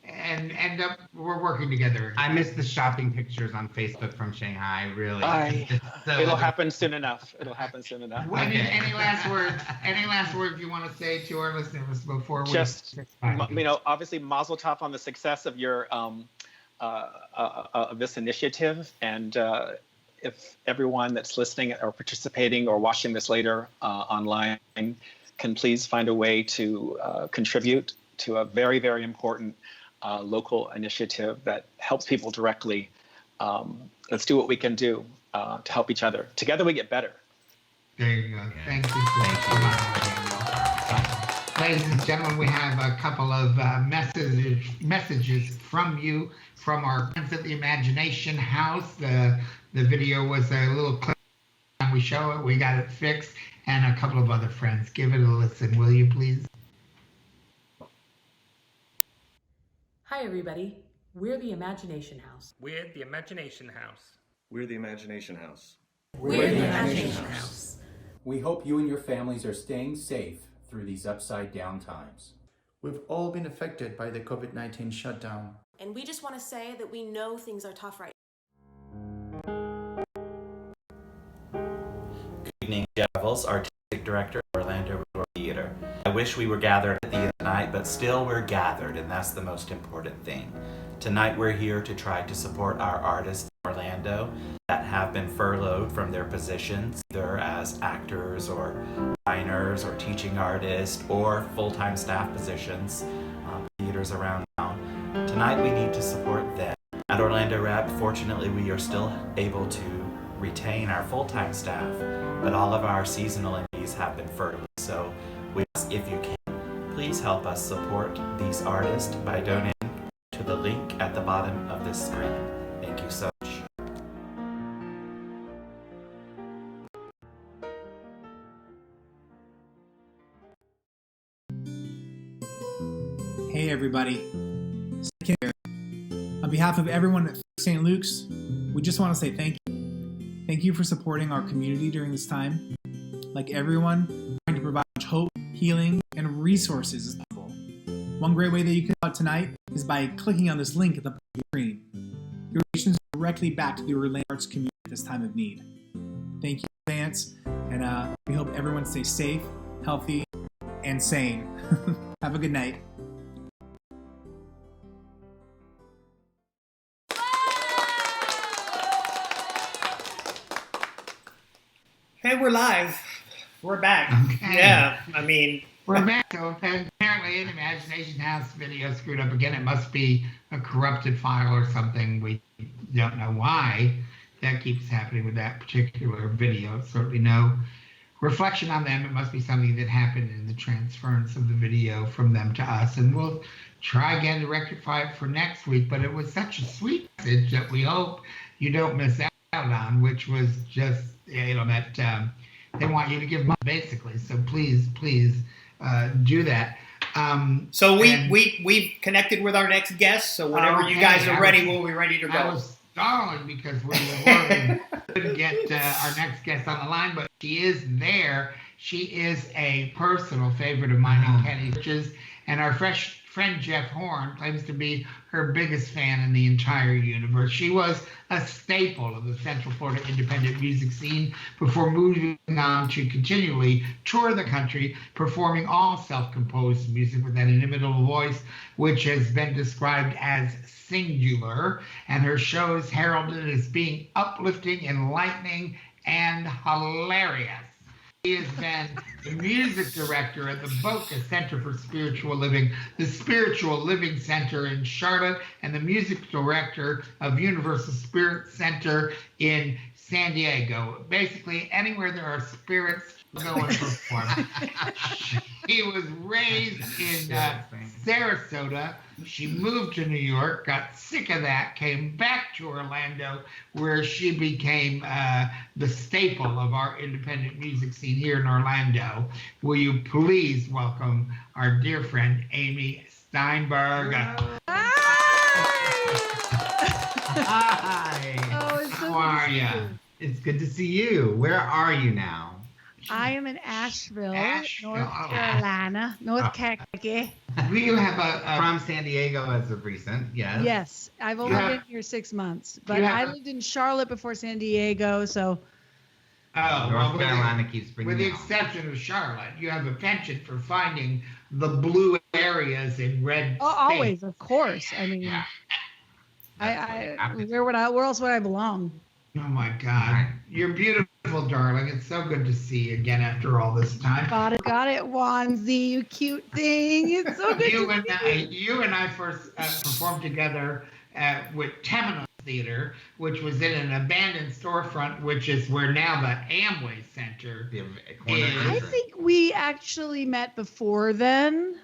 and end up we're working together. I miss the shopping pictures on Facebook from Shanghai, really. It'll happen soon enough. It'll happen soon enough. Any last words? Any last words you want to say to our listeners before we just, obviously, Mazel Tov on the success of your of this initiative, and if everyone that's listening or participating or watching this later online can please find a way to contribute to a very, very important local initiative that helps people directly. Let's do what we can do to help each other. Together we get better. There you go. Thank you so much. Ladies and gentlemen, we have a couple of messages from you, from our friends at the Imagination House. The video was a little clip. We show it, we got it fixed, and a couple of other friends. Give it a listen, will you please? Hi everybody, we're the Imagination House. We're the Imagination House. We're the Imagination House. We're the Imagination House. We hope you and your families are staying safe through these upside down times. We've all been affected by the COVID-19 shutdown. And we just want to say that we know things are tough right Good evening, Devils, Artistic Director, Orlando Theater. I wish we were gathered at the end of the night, but still we're gathered, and that's the most important thing. Tonight we're here to try to support our artists in Orlando that have been furloughed from their positions, either as actors or designers or teaching artists or full-time staff positions, theaters around town. Tonight we need to support them. At Orlando Rep, fortunately, we are still able to retain our full-time staff, but all of our seasonal indies have been furloughed. So we ask, if you can, please help us support these artists by donating to the link at the bottom of this screen. Thank you so much. Hey everybody, here. On behalf of everyone at St. Luke's, we just want to say thank you. Thank you for supporting our community during this time. Like everyone, we're trying to provide hope, healing, and resources as possible. One great way that you can help tonight is by clicking on this link at the bottom of the screen. Your donations directly back to the Orlando Arts community at this time of need. Thank you in advance, and we hope everyone stays safe, healthy, and sane. Have a good night. Hey, we're live. We're back. Okay. Yeah, I mean, We're back. So apparently an Imagination House video screwed up again. It must be a corrupted file or something. We don't know why that keeps happening with that particular video. Certainly no reflection on them. It must be something that happened in the transference of the video from them to us. And we'll try again to rectify it for next week. But it was such a sweet message that we hope you don't miss out on, which was just, that they want you to give money, basically. So please do that. so we've connected with our next guest. So whenever you guys are ready, we'll be ready to go. I was stalling because we couldn't get our next guest on the line, but she is there. She is a personal favorite of mine and Kenny's, and our friend Jeff Horn claims to be her biggest fan in the entire universe. She was a staple of the Central Florida independent music scene before moving on to continually tour the country, performing all self-composed music with that inimitable voice, which has been described as singular, and her shows heralded as being uplifting, enlightening, and hilarious. He has been the music director at the Boca Center for Spiritual Living, the Spiritual Living Center in Charlotte, and the music director of Universal Spirit Center in San Diego. Basically, anywhere there are spirits, go and perform. He was raised in Sarasota. She moved to New York, got sick of that, came back to Orlando, where she became the staple of our independent music scene here in Orlando. Will you please welcome our dear friend, Amy Steinberg? Hi. Oh, it's so How are you? It's good to see you. Where are you now? I am in Asheville, Asheville. North Carolina, North Carolina. We have From San Diego as of recent, yes. Yes, I've only been here 6 months, but I lived in Charlotte before San Diego, so. North Carolina keeps bringing with the it on. exception of Charlotte, you have a penchant for finding the blue areas in red. Oh, states. always, of course. I mean, where else would I belong? Oh my God, you're beautiful, darling. It's so good to see you again after all this time. Got it, Wanzie, you cute thing. It's so good You and I first performed together with Temenos Theater, which was in an abandoned storefront, which is where now the Amway Center is. I think we actually met before then,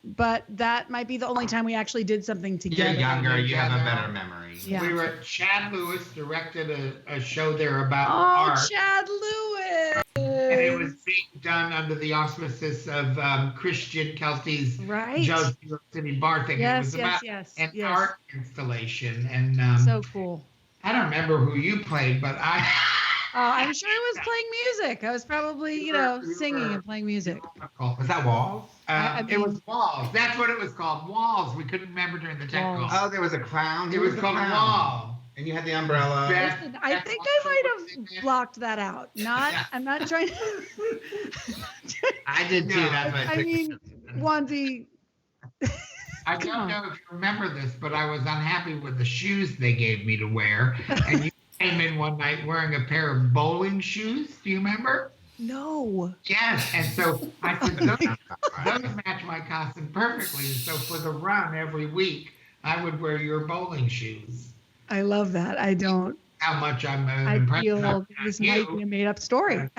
but that might be the only time we actually did something together. You're younger, you have a better memory. Yeah. We were at Chad Lewis directed a show there about Oh, art. Chad Lewis! And it was being done under the auspices of Christian Kelty's Joe's New York City Bar thing. Yes, it was about an art installation. And so cool. I don't remember who you played, but I'm sure I was playing music. I was probably, singing and playing music. Was that Walls? It was Walls. That's what it was called. Walls. We couldn't remember during the technical. Oh, there was a clown. It was called Wall. And you had the umbrella. Listen, I think I might have blocked that out. I'm not trying to. I did too. That's my I mean, Wanzie. I don't know if you remember this, but I was unhappy with the shoes they gave me to wear. And you came in one night wearing a pair of bowling shoes. Do you remember? No. Yes. And so I said, those match my costume perfectly. And so for the run every week, I would wear your bowling shoes. I love that. I don't. How much I'm I impressed. feel this might be a made-up story.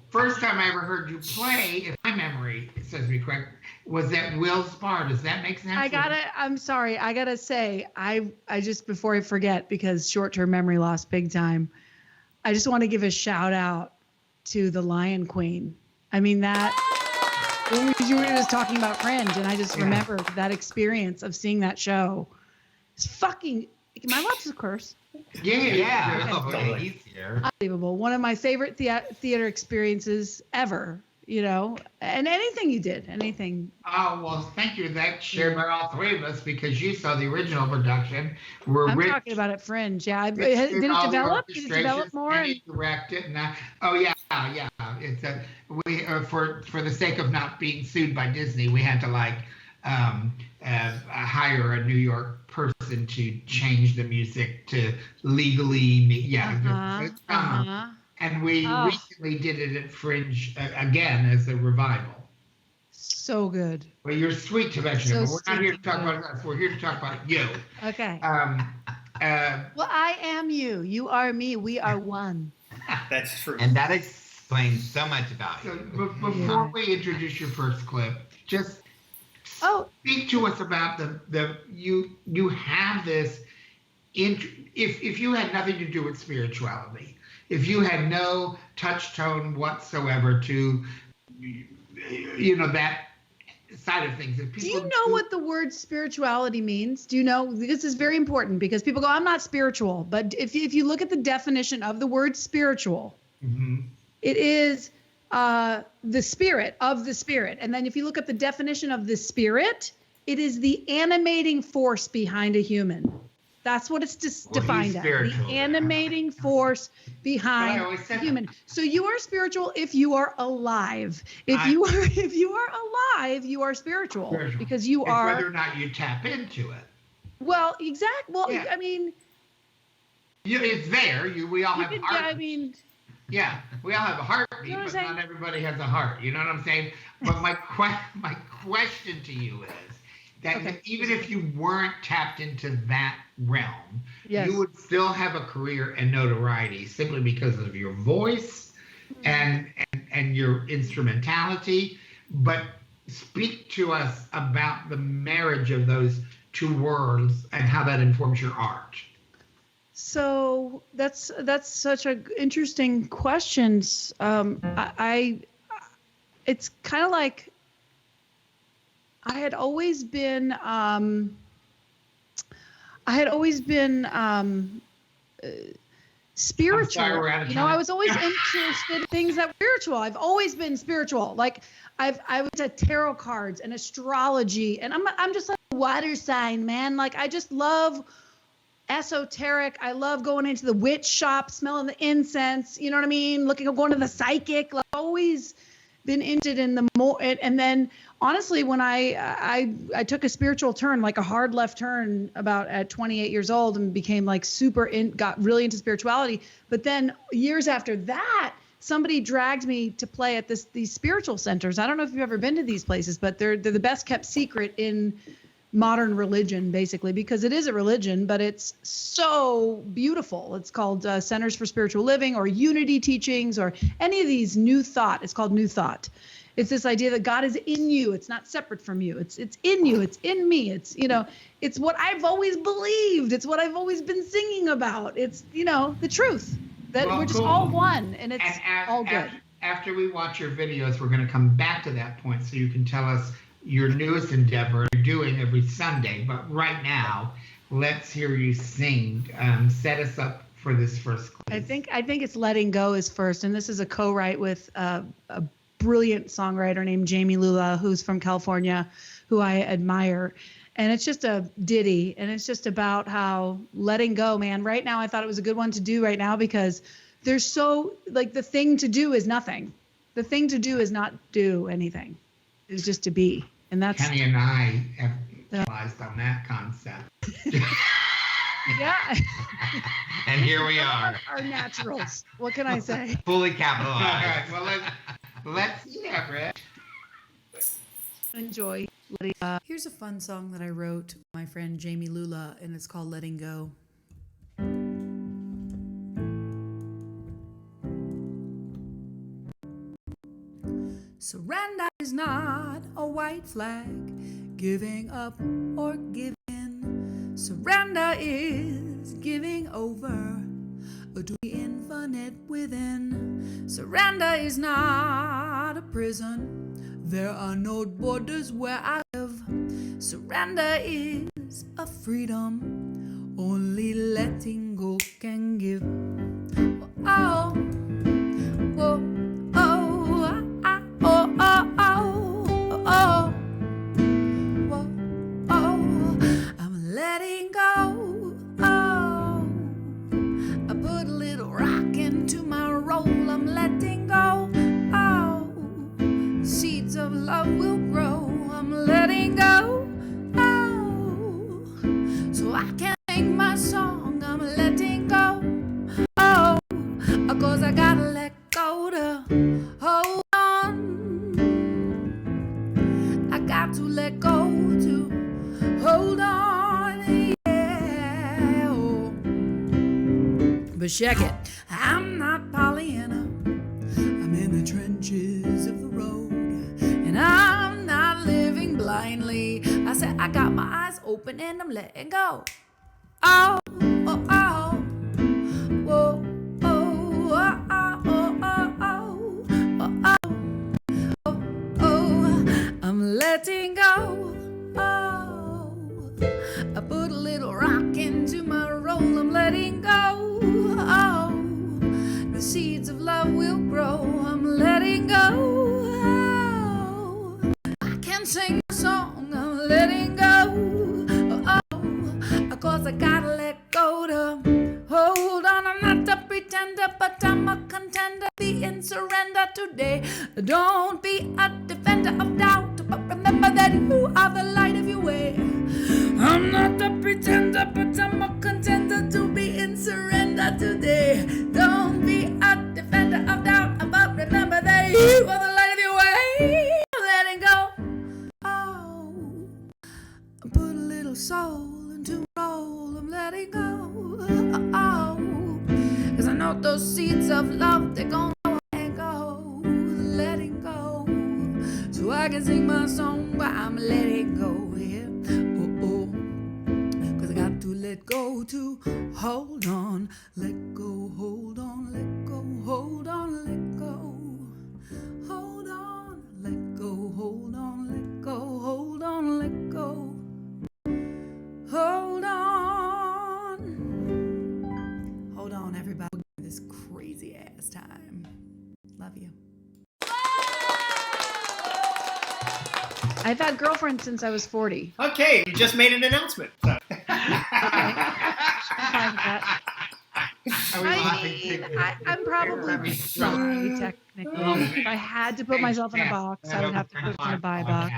First time I ever heard you play, if my memory serves me correct, was at Will's Bar. Does that make sense? I'm sorry. I gotta say, I just, before I forget, because short-term memory loss big time, I just want to give a shout out to the Lion Queen. I mean, you were just talking about Fringe, and I just remembered that experience of seeing that show. It's fucking, am I allowed to curse? Yeah. Okay, he's here. Unbelievable. One of my favorite theater experiences ever, and anything you did, anything. Oh, well, thank you. That's shared by all three of us because you saw the original production. I'm talking about it, Fringe. Yeah. Did it develop? Did it develop more? And direct it. Yeah. It's for the sake of not being sued by Disney, we had to hire a New York person to change the music to legally. And we recently did it at Fringe again as a revival. So good. Well, you're sweet to mention it, but we're not here to talk good. about us. We're here to talk about you. Okay. Well, I am you. You are me. We are one. That's true. And that explains so much about you. Before we introduce your first clip, just speak to us about you have this. If you had nothing to do with spirituality, if you had no touch tone whatsoever to, that side of things. Do you know what the word spirituality means? Do you know? This is very important because people go, I'm not spiritual. But if you look at the definition of the word spiritual, it is the spirit of the spirit. And then if you look at the definition of the spirit, it is the animating force behind a human. That's what it's defined as. The animating force behind a human. So you are spiritual if you are alive. If you are alive, you are spiritual because you are. Whether or not you tap into it. Well, exactly. Well, yeah. I mean, it's there. We all have heartbeat. Yeah, I mean. Yeah, we all have a heartbeat, but not everybody has a heart. You know what I'm saying? But my question to you is that even if you weren't tapped into that realm, you would still have a career and notoriety simply because of your voice and your instrumentality. But speak to us about the marriage of those two worlds and how that informs your art. So that's such an interesting question. It's kind of like I had always been spiritual. I was always interested in things that were spiritual. I've always been spiritual. Like I was at tarot cards and astrology, and I'm just like a water sign, man. Like I just love esoteric. I love going into the witch shop, smelling the incense. You know what I mean? Going to the psychic. Like, I've always been interested in the more. And then honestly, when I took a spiritual turn, like a hard left turn, about at 28 years old, and became like got really into spirituality. But then years after that, somebody dragged me to play at these spiritual centers. I don't know if you've ever been to these places, but they're the best kept secret in modern religion, basically, because it is a religion, but it's so beautiful. It's called Centers for Spiritual Living or Unity Teachings or any of these New Thought. It's called New Thought. It's this idea that God is in you. It's not separate from you. It's in you. It's in me. It's, it's what I've always believed. It's what I've always been singing about. It's, the truth that we're just all one, and it's all good. After we watch your videos, we're going to come back to that point so you can tell us your newest endeavor you're doing every Sunday. But right now, let's hear you sing. Set us up for this first clip. I think it's Letting Go is first, and this is a co-write with a brilliant songwriter named Jamie Lula, who's from California, who I admire. And it's just a ditty, and it's just about how letting go, man. Right now, I thought it was a good one to do right now because there's the thing to do is nothing. The thing to do is not do anything. It's just to be. And that's Kenny and I have realized on that concept. Yeah. And here we are. Our naturals. What can I say? Fully capitalized. All right, well, let's see that, Brett. Enjoy. Here's a fun song that I wrote with my friend Jamie Lula, and it's called Letting Go. Surrender is not a white flag, giving up or giving. Surrender is giving over to the infinite within. Surrender is not a prison, there are no borders where I live. Surrender is a freedom only letting go can give. Oh, oh. I'm letting go. Oh, I put a little rock into my roll. I'm letting go. Oh, seeds of love will grow. I'm letting go. Oh, so I can sing my song. I'm letting go. Oh, 'cause I gotta let But check it, I'm not Pollyanna. I'm in the trenches of the road, and I'm not living blindly. I said I got my eyes open and I'm letting go. Oh, oh, oh, whoa, oh, oh, oh, oh, oh, oh, oh, oh, I'm letting go. Oh, I put a little rock into my roll. I'm letting go. Oh, the seeds of love will grow. I'm letting go. Oh, I can sing a song. I'm letting go. Oh, of course I gotta let go to hold on. I'm not a pretender, but I'm a contender. Be in surrender today. Don't be a defender of doubt, but remember that you are the light of your way. I'm not a pretender, but I'm a contender to be in surrender today. Don't be a defender of doubt, but remember that you are the light of your way. I'm letting go. Oh, I put a little soul into a roll. I'm letting go. Oh, cause I know those seeds of love, they're gonna and go. Letting go. So I can sing my song, but I'm letting go. Yeah. Got to let go to hold on, let go, hold on, let go, hold on, let go, hold on, let go, hold on, let go, hold on, let go, hold on, everybody, this crazy ass time. Love you. I've had girlfriends since I was 40. Okay, you just made an announcement. So. I'm probably sorry, technically. If I had to put myself in a box, I would have to put in a buy box.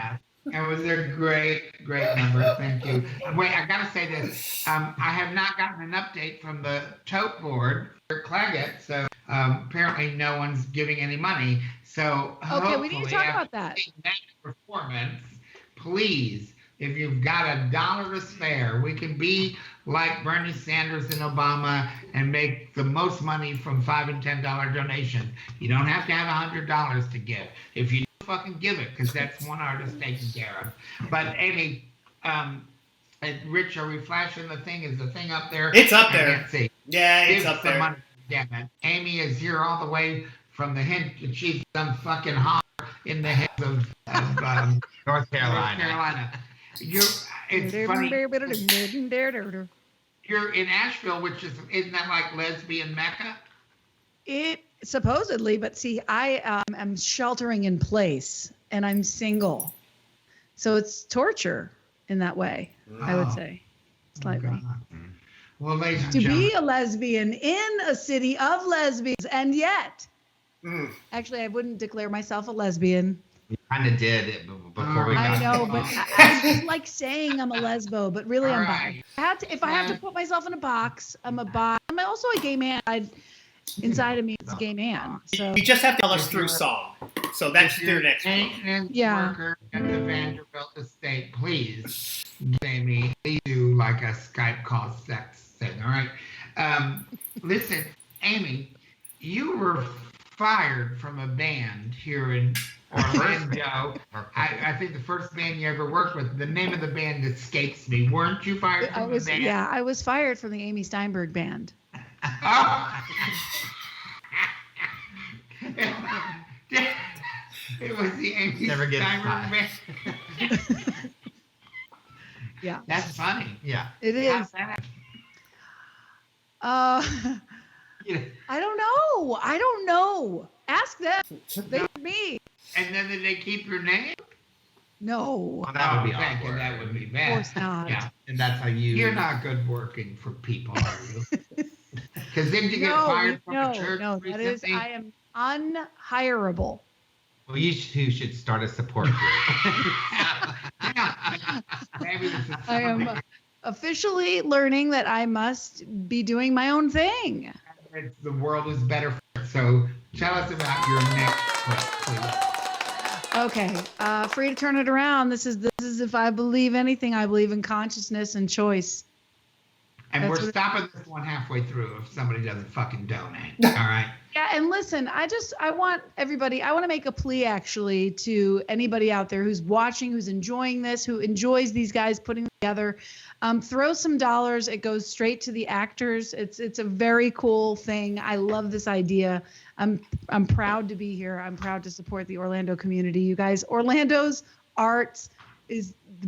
It was a great number. Thank you. Wait, I gotta say this. I have not gotten an update from the tote board for Claggett, so apparently no one's giving any money. So okay, we need to talk about that. Performance, please. If you've got $1 to spare, we can be like Bernie Sanders and Obama and make the most money from $5 and $10 donations. You don't have to have $100 to give. If you fucking give it, because that's one artist taken care of. But Amy, Rich, are we flashing the thing? Is the thing up there? It's up there. Let's see. Yeah, it's up there. Money, damn it. Amy is here all the way from the hint that she's done fucking hot in the heads of North Carolina. It's funny. You're in Asheville, which isn't that like lesbian Mecca? It supposedly, but see, I am sheltering in place and I'm single. So it's torture in that way, I would say, slightly. Well, ladies and to gentlemen, be a lesbian in a city of lesbians, and yet, actually, I wouldn't declare myself a lesbian. You kind of did it before we got I know, but I just like saying I'm a lesbo, but really I'm bi. If I have to put myself in a box, I'm a bi. I'm also a gay man. Inside of me, it's a gay man. So You just have to tell us through song. So that's your next one. maintenance worker at the Vanderbilt estate, please, Amy, please do like a Skype call sex thing, all right? Listen, Amy, you were fired from a band here in Orlando. I think the first band you ever worked with, the name of the band escapes me. Weren't you fired from the band? Yeah, I was fired from the Amy Steinberg band. Oh. It was the Amy Steinberg band. Yeah. That's funny. Yeah. It is. I don't know. Ask them. They me. And then did they keep your name? No. Well, that would be awkward. That would be bad. Of course not. Yeah, and that's how you're not good working for people, are you? Because didn't you get fired from a church recently? That is, I am unhireable. Well, you two should start a support group. Maybe this is I am officially learning that I must be doing my own thing. The world is better for it. So tell us about your next clip, please. Okay, free to turn it around. This is if I believe anything, I believe in consciousness and choice. And we're stopping this one halfway through if somebody doesn't fucking donate. All right. Yeah, and listen, I want everybody, I want to make a plea actually to anybody out there who's watching, who's enjoying this, who enjoys these guys putting together. Throw some dollars. It goes straight to the actors. It's a very cool thing. I love this idea. I'm proud to be here. I'm proud to support the Orlando community. You guys, Orlando's arts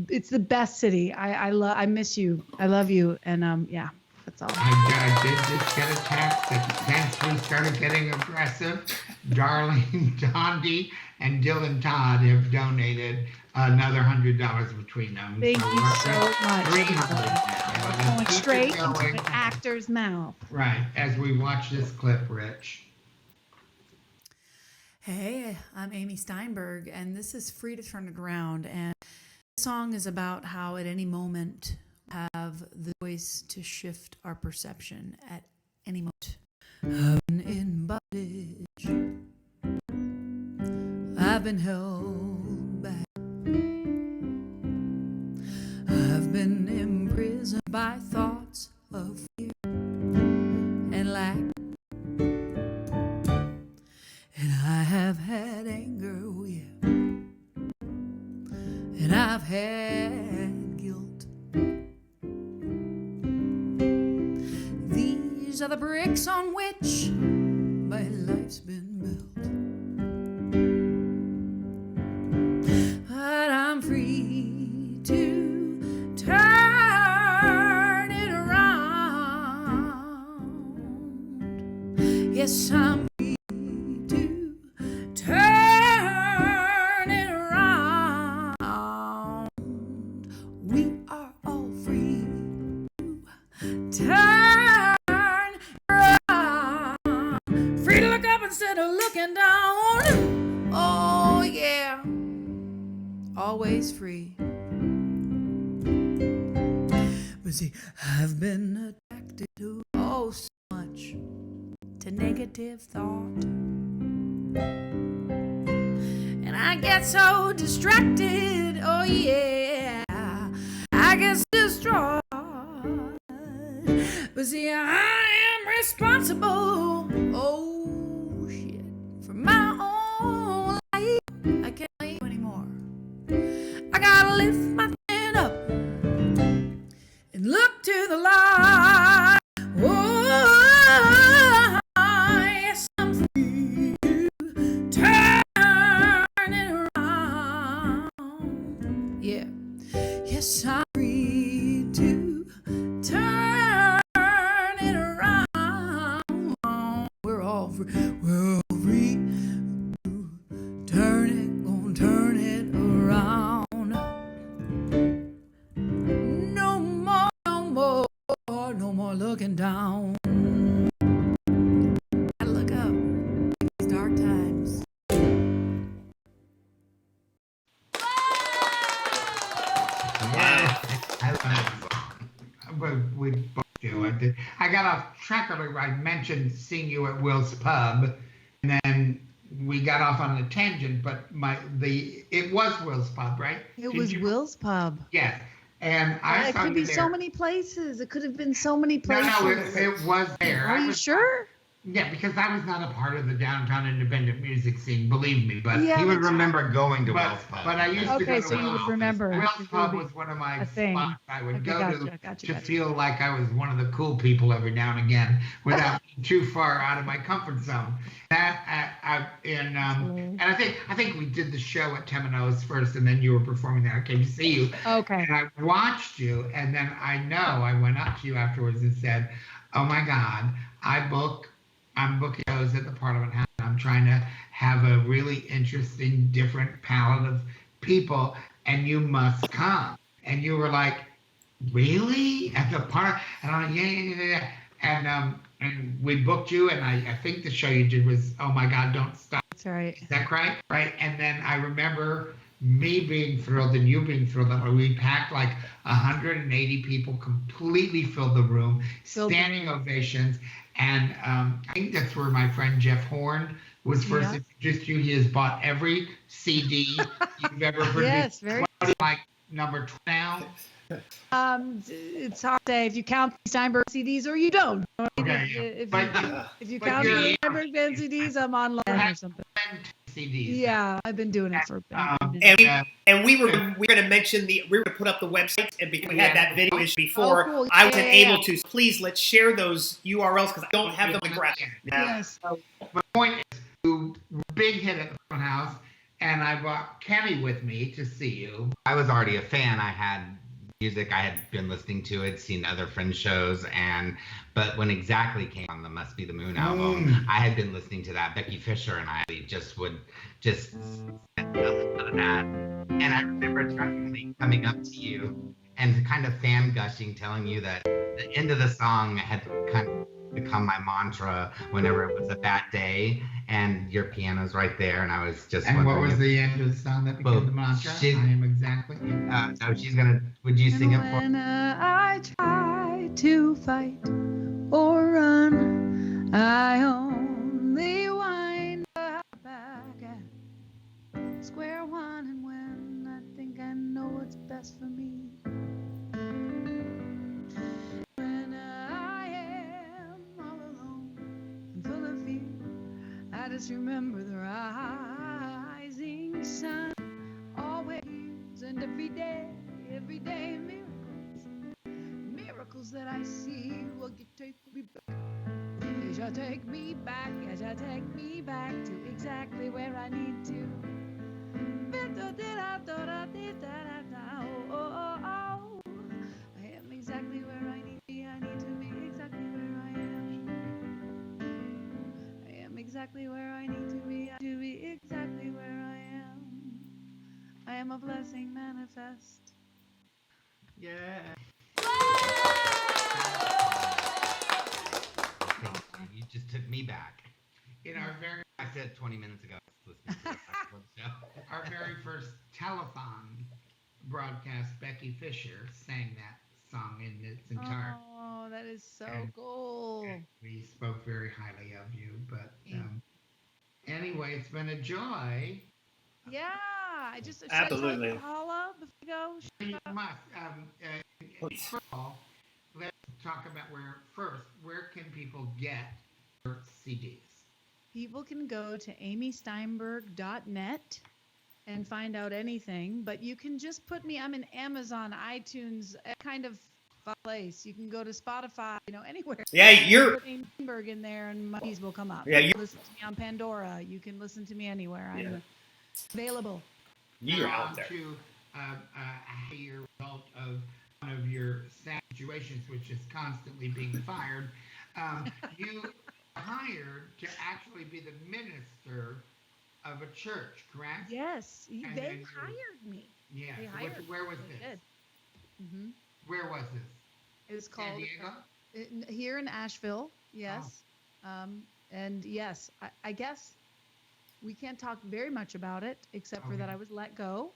it's the best city. I miss you. I love you. And yeah. That's all. I did just get a text that since we started getting aggressive, Darlene Dondi and Dylan Todd have donated another $100 between them. Thank you so much. $300. Going straight into the actor's mouth. Right, as we watch this clip, Rich. Hey, I'm Amy Steinberg, and this is Free to Turn It Around. And this song is about how at any moment have the choice to shift our perception at any moment. I've been in bondage. I've been held back. I've been imprisoned by thoughts of fear and lack. And I have had anger, yeah. And I've had guilt. These are the bricks on which my life's been built. But I'm free to turn it around. Yes, I'm free to turn it around. We are all free to turn around. Free to look up instead of looking down. Oh yeah, always free. But see, I've been attracted to oh so much to negative thought, and I get so distracted. Oh yeah, I get distraught. But see, I am responsible. Oh shit, for my own life. I can't live anymore. I gotta lift my hand up and look to the light. Oh, yes, I'm free to turn it around. Yeah, yes, I'm free to turn it around. We're all free. We're all free to turn it, gonna turn it around. No more, no more, no more looking down. Gotta look up these dark times. Yeah, I love it. But we both do. I got off track earlier. I mentioned seeing you at Will's Pub, and then we got off on a tangent. But it was Will's Pub, right? It was Will's Pub. Yes, and I It saw could you be there. so many places. It could have been so many places. No, it was there. Are you sure? Yeah, because I was not a part of the downtown independent music scene, believe me. But Yeah, He would but- remember going to Will's Pub. But I used to go Okay, to so you Will's. would remember. Will's Pub was one of my a thing. spots I would Okay, go gotcha, to gotcha. feel like I was one of the cool people every now and again without being too far out of my comfort zone. And I think we did the show at Temenos first, and then you were performing there. I came to see you. Okay. And I watched you, and then I went up to you afterwards and said, "Oh my God, I'm booking shows at the Parliament House. I'm trying to have a really interesting, different palette of people, and you must come." And you were like, "Really? At the park?" And I'm like, yeah. And we booked you, and I think the show you did was "Oh My God, Don't Stop." That's right. Is that right? Right. And then I remember me being thrilled and you being thrilled that we packed like 180 people, completely filled the room, standing ovations. And I think that's where my friend Jeff Horn was first introduced to you. He has bought every CD you've ever produced. Yes, very like number 12 now. It's hard to say if you count the Steinberg CDs or you don't. Okay, If you count the Steinberg band CDs, I'm online or something. CDs. Yeah, I've been doing it for a bit. And we were going to mention we were going to put up the website, and because we had that video issue before, cool. I wasn't able to. So please, let's share those URLs because I don't have them on the graphic. Yes. My point is, you were a big hit at the front house, and I brought Kenny with me to see you. I was already a fan. I had music I had been listening to it, seen other friends' shows, but when Exactly came on the Must Be the Moon album, I had been listening to that. Becky Fisher and I would just listen to that. And I remember drunkenly coming up to you and kind of fan gushing, telling you that the end of the song had kind of become my mantra whenever it was a bad day, and your piano's right there, and I was just And what was the end of the song that became the mantra? I am exactly. No, she's gonna. Would you sing it for? When I try to fight or run, I only wind up back at square one. And when I think I know what's best for me, when I am all alone and full of fear, I just remember the rising sun always, and every day miracles that I see will take me back. It shall take me back, it shall take me back to exactly where I need to. Oh, I am exactly where I need to be. I need to be exactly where I am. I am exactly where I need to be. To be exactly where I am. I am a blessing manifest. Yeah. You just took me back. I said 20 minutes ago. Our very first telethon broadcast, Becky Fisher sang that song in its entirety. Oh, that is so cool. And we spoke very highly of you, but anyway, it's been a joy. Yeah, I just Absolutely. Holla before we go. You must. First of all, let's talk about where can people get your CDs? People can go to amysteinberg.net and find out anything, but you can just put me, I'm in Amazon, iTunes, kind of place. You can go to Spotify, anywhere. Yeah, you're put Amy Steinberg in there and my keys will come up. Yeah, you can listen to me on Pandora. You can listen to me anywhere. I'm available. You're out there. To your result of one of your sad situations, which is constantly being fired, you hired to actually be the minister of a church, correct? Yes, they hired me. Yeah. They hired Where was me. this? Mm-hmm. Where was this? It was called San Diego? Here in Asheville. Yes. And yes, I guess we can't talk very much about it except for that I was let go.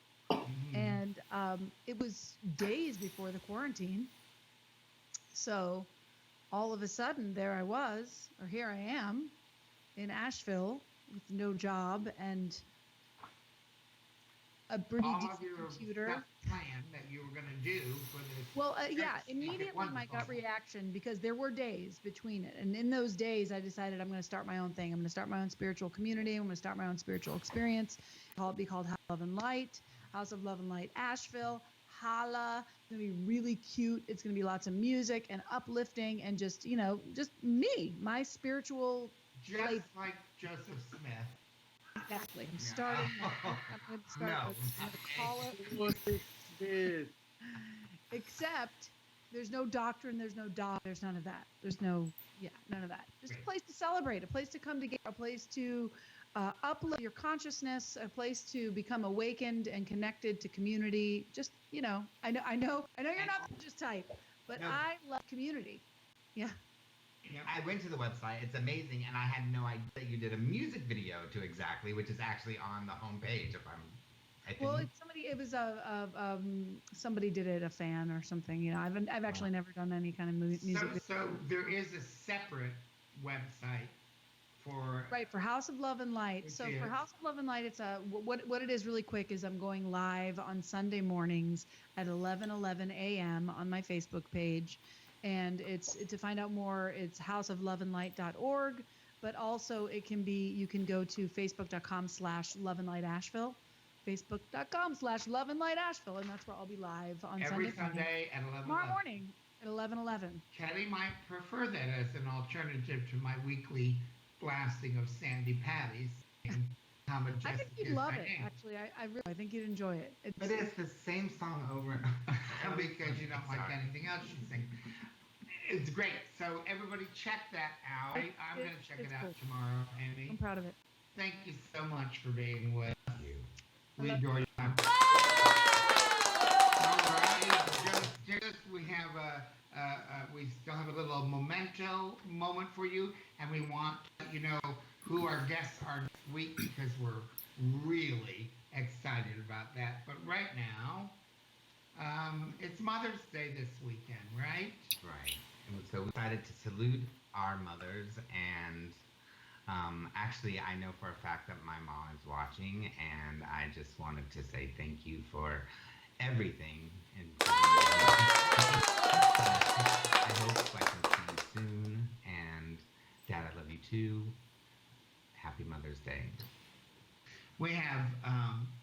And it was days before the quarantine. So all of a sudden, here I am in Asheville with no job and a pretty decent computer. Plan that you were going to do for this. Well, immediately my gut reaction, because there were days between it. And in those days, I decided I'm going to start my own thing. I'm going to start my own spiritual community. I'm going to start my own spiritual experience. It'll be called House of Love and Light, House of Love and Light Asheville. Holla. It's going to be really cute. It's going to be lots of music and uplifting and just me, my spiritual. Just like Joseph Smith. Exactly. I'm starting. I'm going to start. I'm going to call it. Except there's no doctrine, there's no dog, there's none of that. There's none of that. Just a place to celebrate, a place to come together, a place to uplift your consciousness, a place to become awakened and connected to community. Just, I know you're not the just type, but no. I love community. Yeah. I went to the website. It's amazing, and I had no idea that you did a music video to Exactly, which is actually on the homepage. Somebody did it, a fan or something. I've actually never done any kind of music video. So there is a separate website for right, for House of Love and Light. So for House of Love and Light, it's what it is really quick is I'm going live on Sunday mornings at 11:11 a.m. on my Facebook page, and it's to find out more. It's houseofloveandlight.org, but also you can go to facebook.com/loveandlightasheville, facebook.com/loveandlightasheville, and that's where I'll be live on Every Sunday at 11. tomorrow morning at 11:11. Kelly might prefer that as an alternative to my weekly blasting of Sandy Patty's. How majestic I think you'd is love thy it. name. Actually, I think you'd enjoy it. But it's the same song over and over because you don't like anything else she sings. It's great. So everybody check that out. I'm going to check it out tomorrow, Amy. I'm proud of it. Thank you so much for being with us. We enjoy your time. All right. Just we have we still have a little memento moment for you, and we want to let you know who our guests are next week because we're really excited about that. But right now, it's Mother's Day this weekend, right? Right. And so we decided to salute our mothers, and actually I know for a fact that my mom is watching, and I just wanted to say thank you for everything. And I hope I can see you soon, and Dad, I love you too. Happy Mother's Day. We have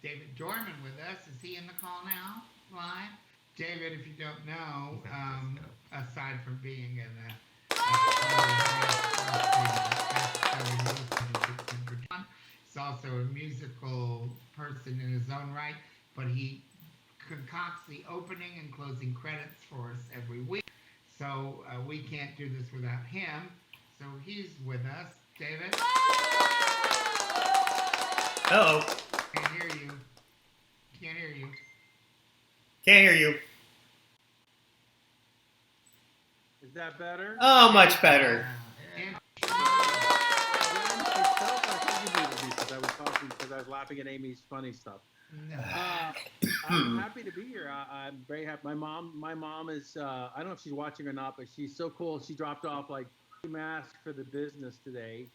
David Dorman with us. Is he in the call now, live? David, if you don't know, aside from being in he's also a musical person in his own right, but he concocts the opening and closing credits for us every week. So we can't do this without him. So he's with us. David? Uh-oh. Can't hear you. Can't hear you. Can't hear you. Is that better? Oh, much better. Because I was talking because I was laughing at Amy's funny stuff. I'm happy to be here. I'm very happy. My mom is. I don't know if she's watching or not, but she's so cool. She dropped off like 2 masks for the business today,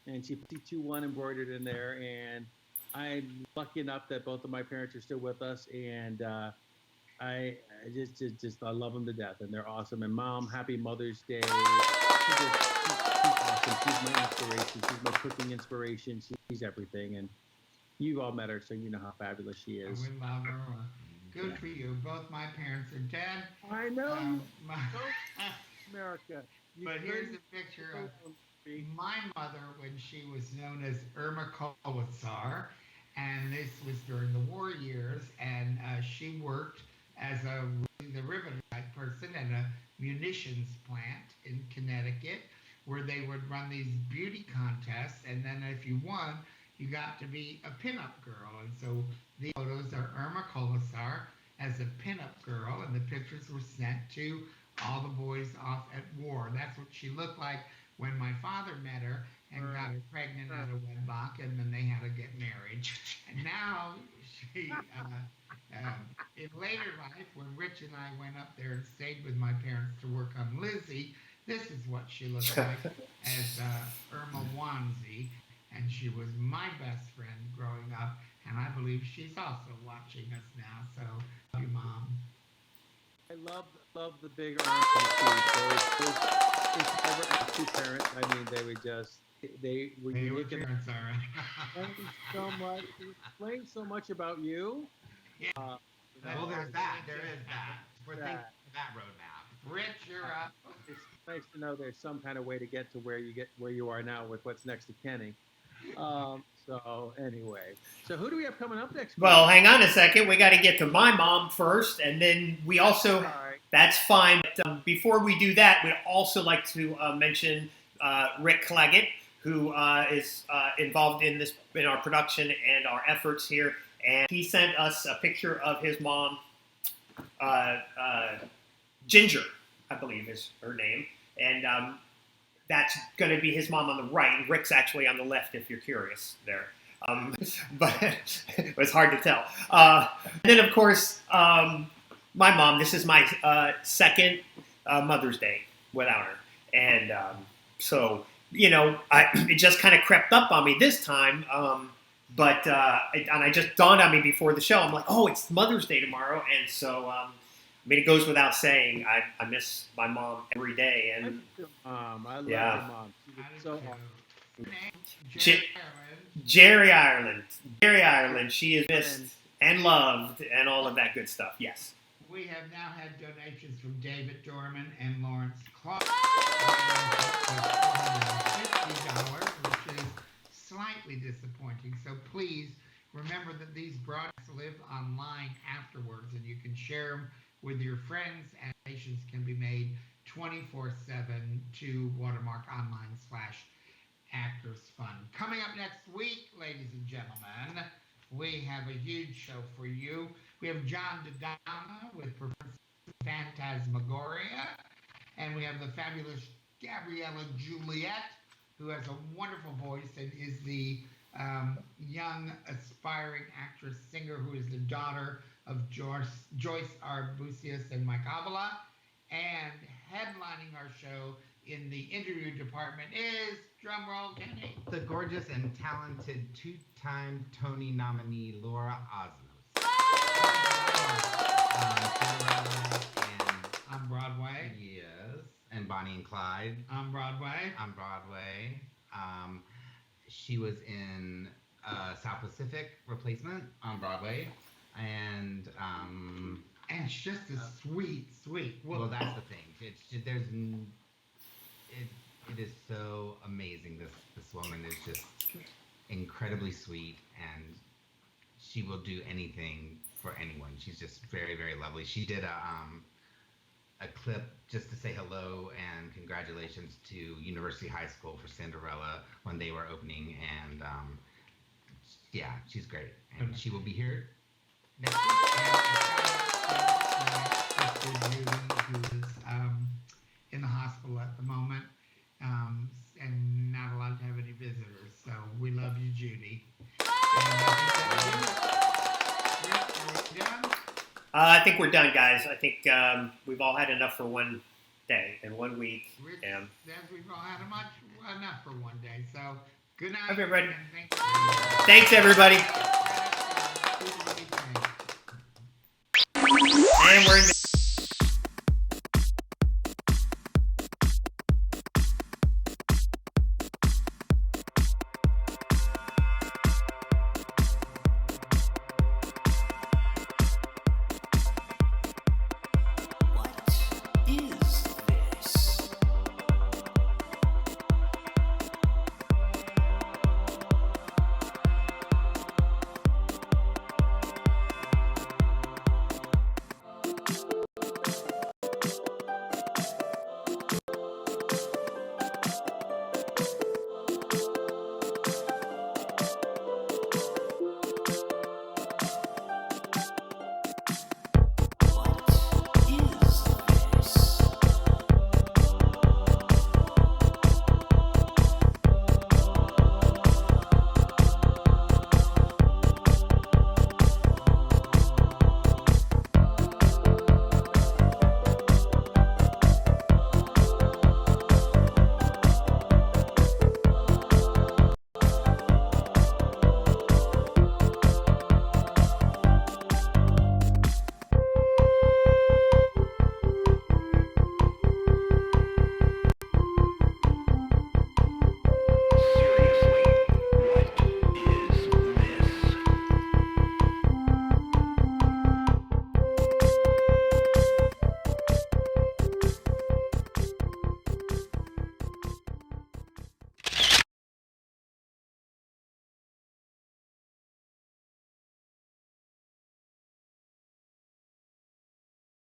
and she put 2-1 embroidered in there. And I'm lucky enough that both of my parents are still with us, and I just I love them to death, and they're awesome. And Mom, happy Mother's Day. She's awesome. She's my inspiration. She's my cooking inspiration. She's everything. And you've all met her, so you know how fabulous she is. We love her. Good for you. Both my parents are dead. I know. America. But here's a picture of my mother when she was known as Irma Colasar, and this was during the war years, and she worked as the ribbon-type person at a munitions plant in Connecticut, where they would run these beauty contests, and then if you won, you got to be a pinup girl. And so the photos are Irma Colasar as a pinup girl, and the pictures were sent to all the boys off at war. That's what she looked like when my father met her and got her pregnant out of wedlock, and then they had to get married. And now she, in later life, when Rich and I went up there and stayed with my parents to work on Lizzie, this is what she looked like as Irma Wanzie, and she was my best friend growing up, and I believe she's also watching us now. So, love you, Mom. I love the big arms and the shoes. If ever had 2 parents, I mean, they would just they were unique. Parents, all right. Thank you so much. You explained so much about you. Yeah. Well, there's that. There is that. We're thinking of that roadmap. Rich, you're up. It's nice to know there's some kind of way to get to where you are now with what's next to Kenny. So anyway, so who do we have coming up next week? Well, hang on a second. We got to get to my mom first, and then we also. That's fine. But, before we do that, we'd also like to mention Rick Claggett, who is involved in our production and our efforts here, and he sent us a picture of his mom, Ginger, I believe is her name, and that's going to be his mom on the right, and Rick's actually on the left, if you're curious there. But it was hard to tell. And then, of course, my mom. This is my second Mother's Day without her, and so it just kind of crept up on me this time. But I just dawned on me before the show. I'm like, oh, it's Mother's Day tomorrow, and so it goes without saying, I miss my mom every day. And I love your mom. She was so Jerry Ireland. She is missed and loved, and all of that good stuff. Yes. We have now had donations from David Dorman and Lawrence Clark. $50, which is slightly disappointing. So please remember that these broadcasts live online afterwards, and you can share them with your friends, and donations can be made 24/7 to Watermark Online /Actors Fund. Coming up next week, ladies and gentlemen, we have a huge show for you. We have John Dodama with Phantasmagoria, and we have the fabulous Gabriella Juliet, who has a wonderful voice and is the young aspiring actress singer who is the daughter of Joyce Arbusius and Mike Avila. And headlining our show in the interview department is, drumroll, Kenny, the gorgeous and talented two-time Tony nominee Laura Osnos. On Broadway. Yes. And Bonnie and Clyde. On Broadway. She was in South Pacific Replacement on Broadway. And she's just a sweet. Well, that's the thing. It is so amazing. This woman is just incredibly sweet, and she will do anything for anyone. She's just very, very lovely. She did a clip just to say hello and congratulations to University High School for Cinderella when they were opening, and she's great. And she will be here next week. Who is in the hospital at the moment, and not allowed to have any visitors. So we love you, Judy. I think we're done, guys. I think we've all had enough for one day and 1 week. We've all had enough for one day. So good night, everybody. Thanks, everybody.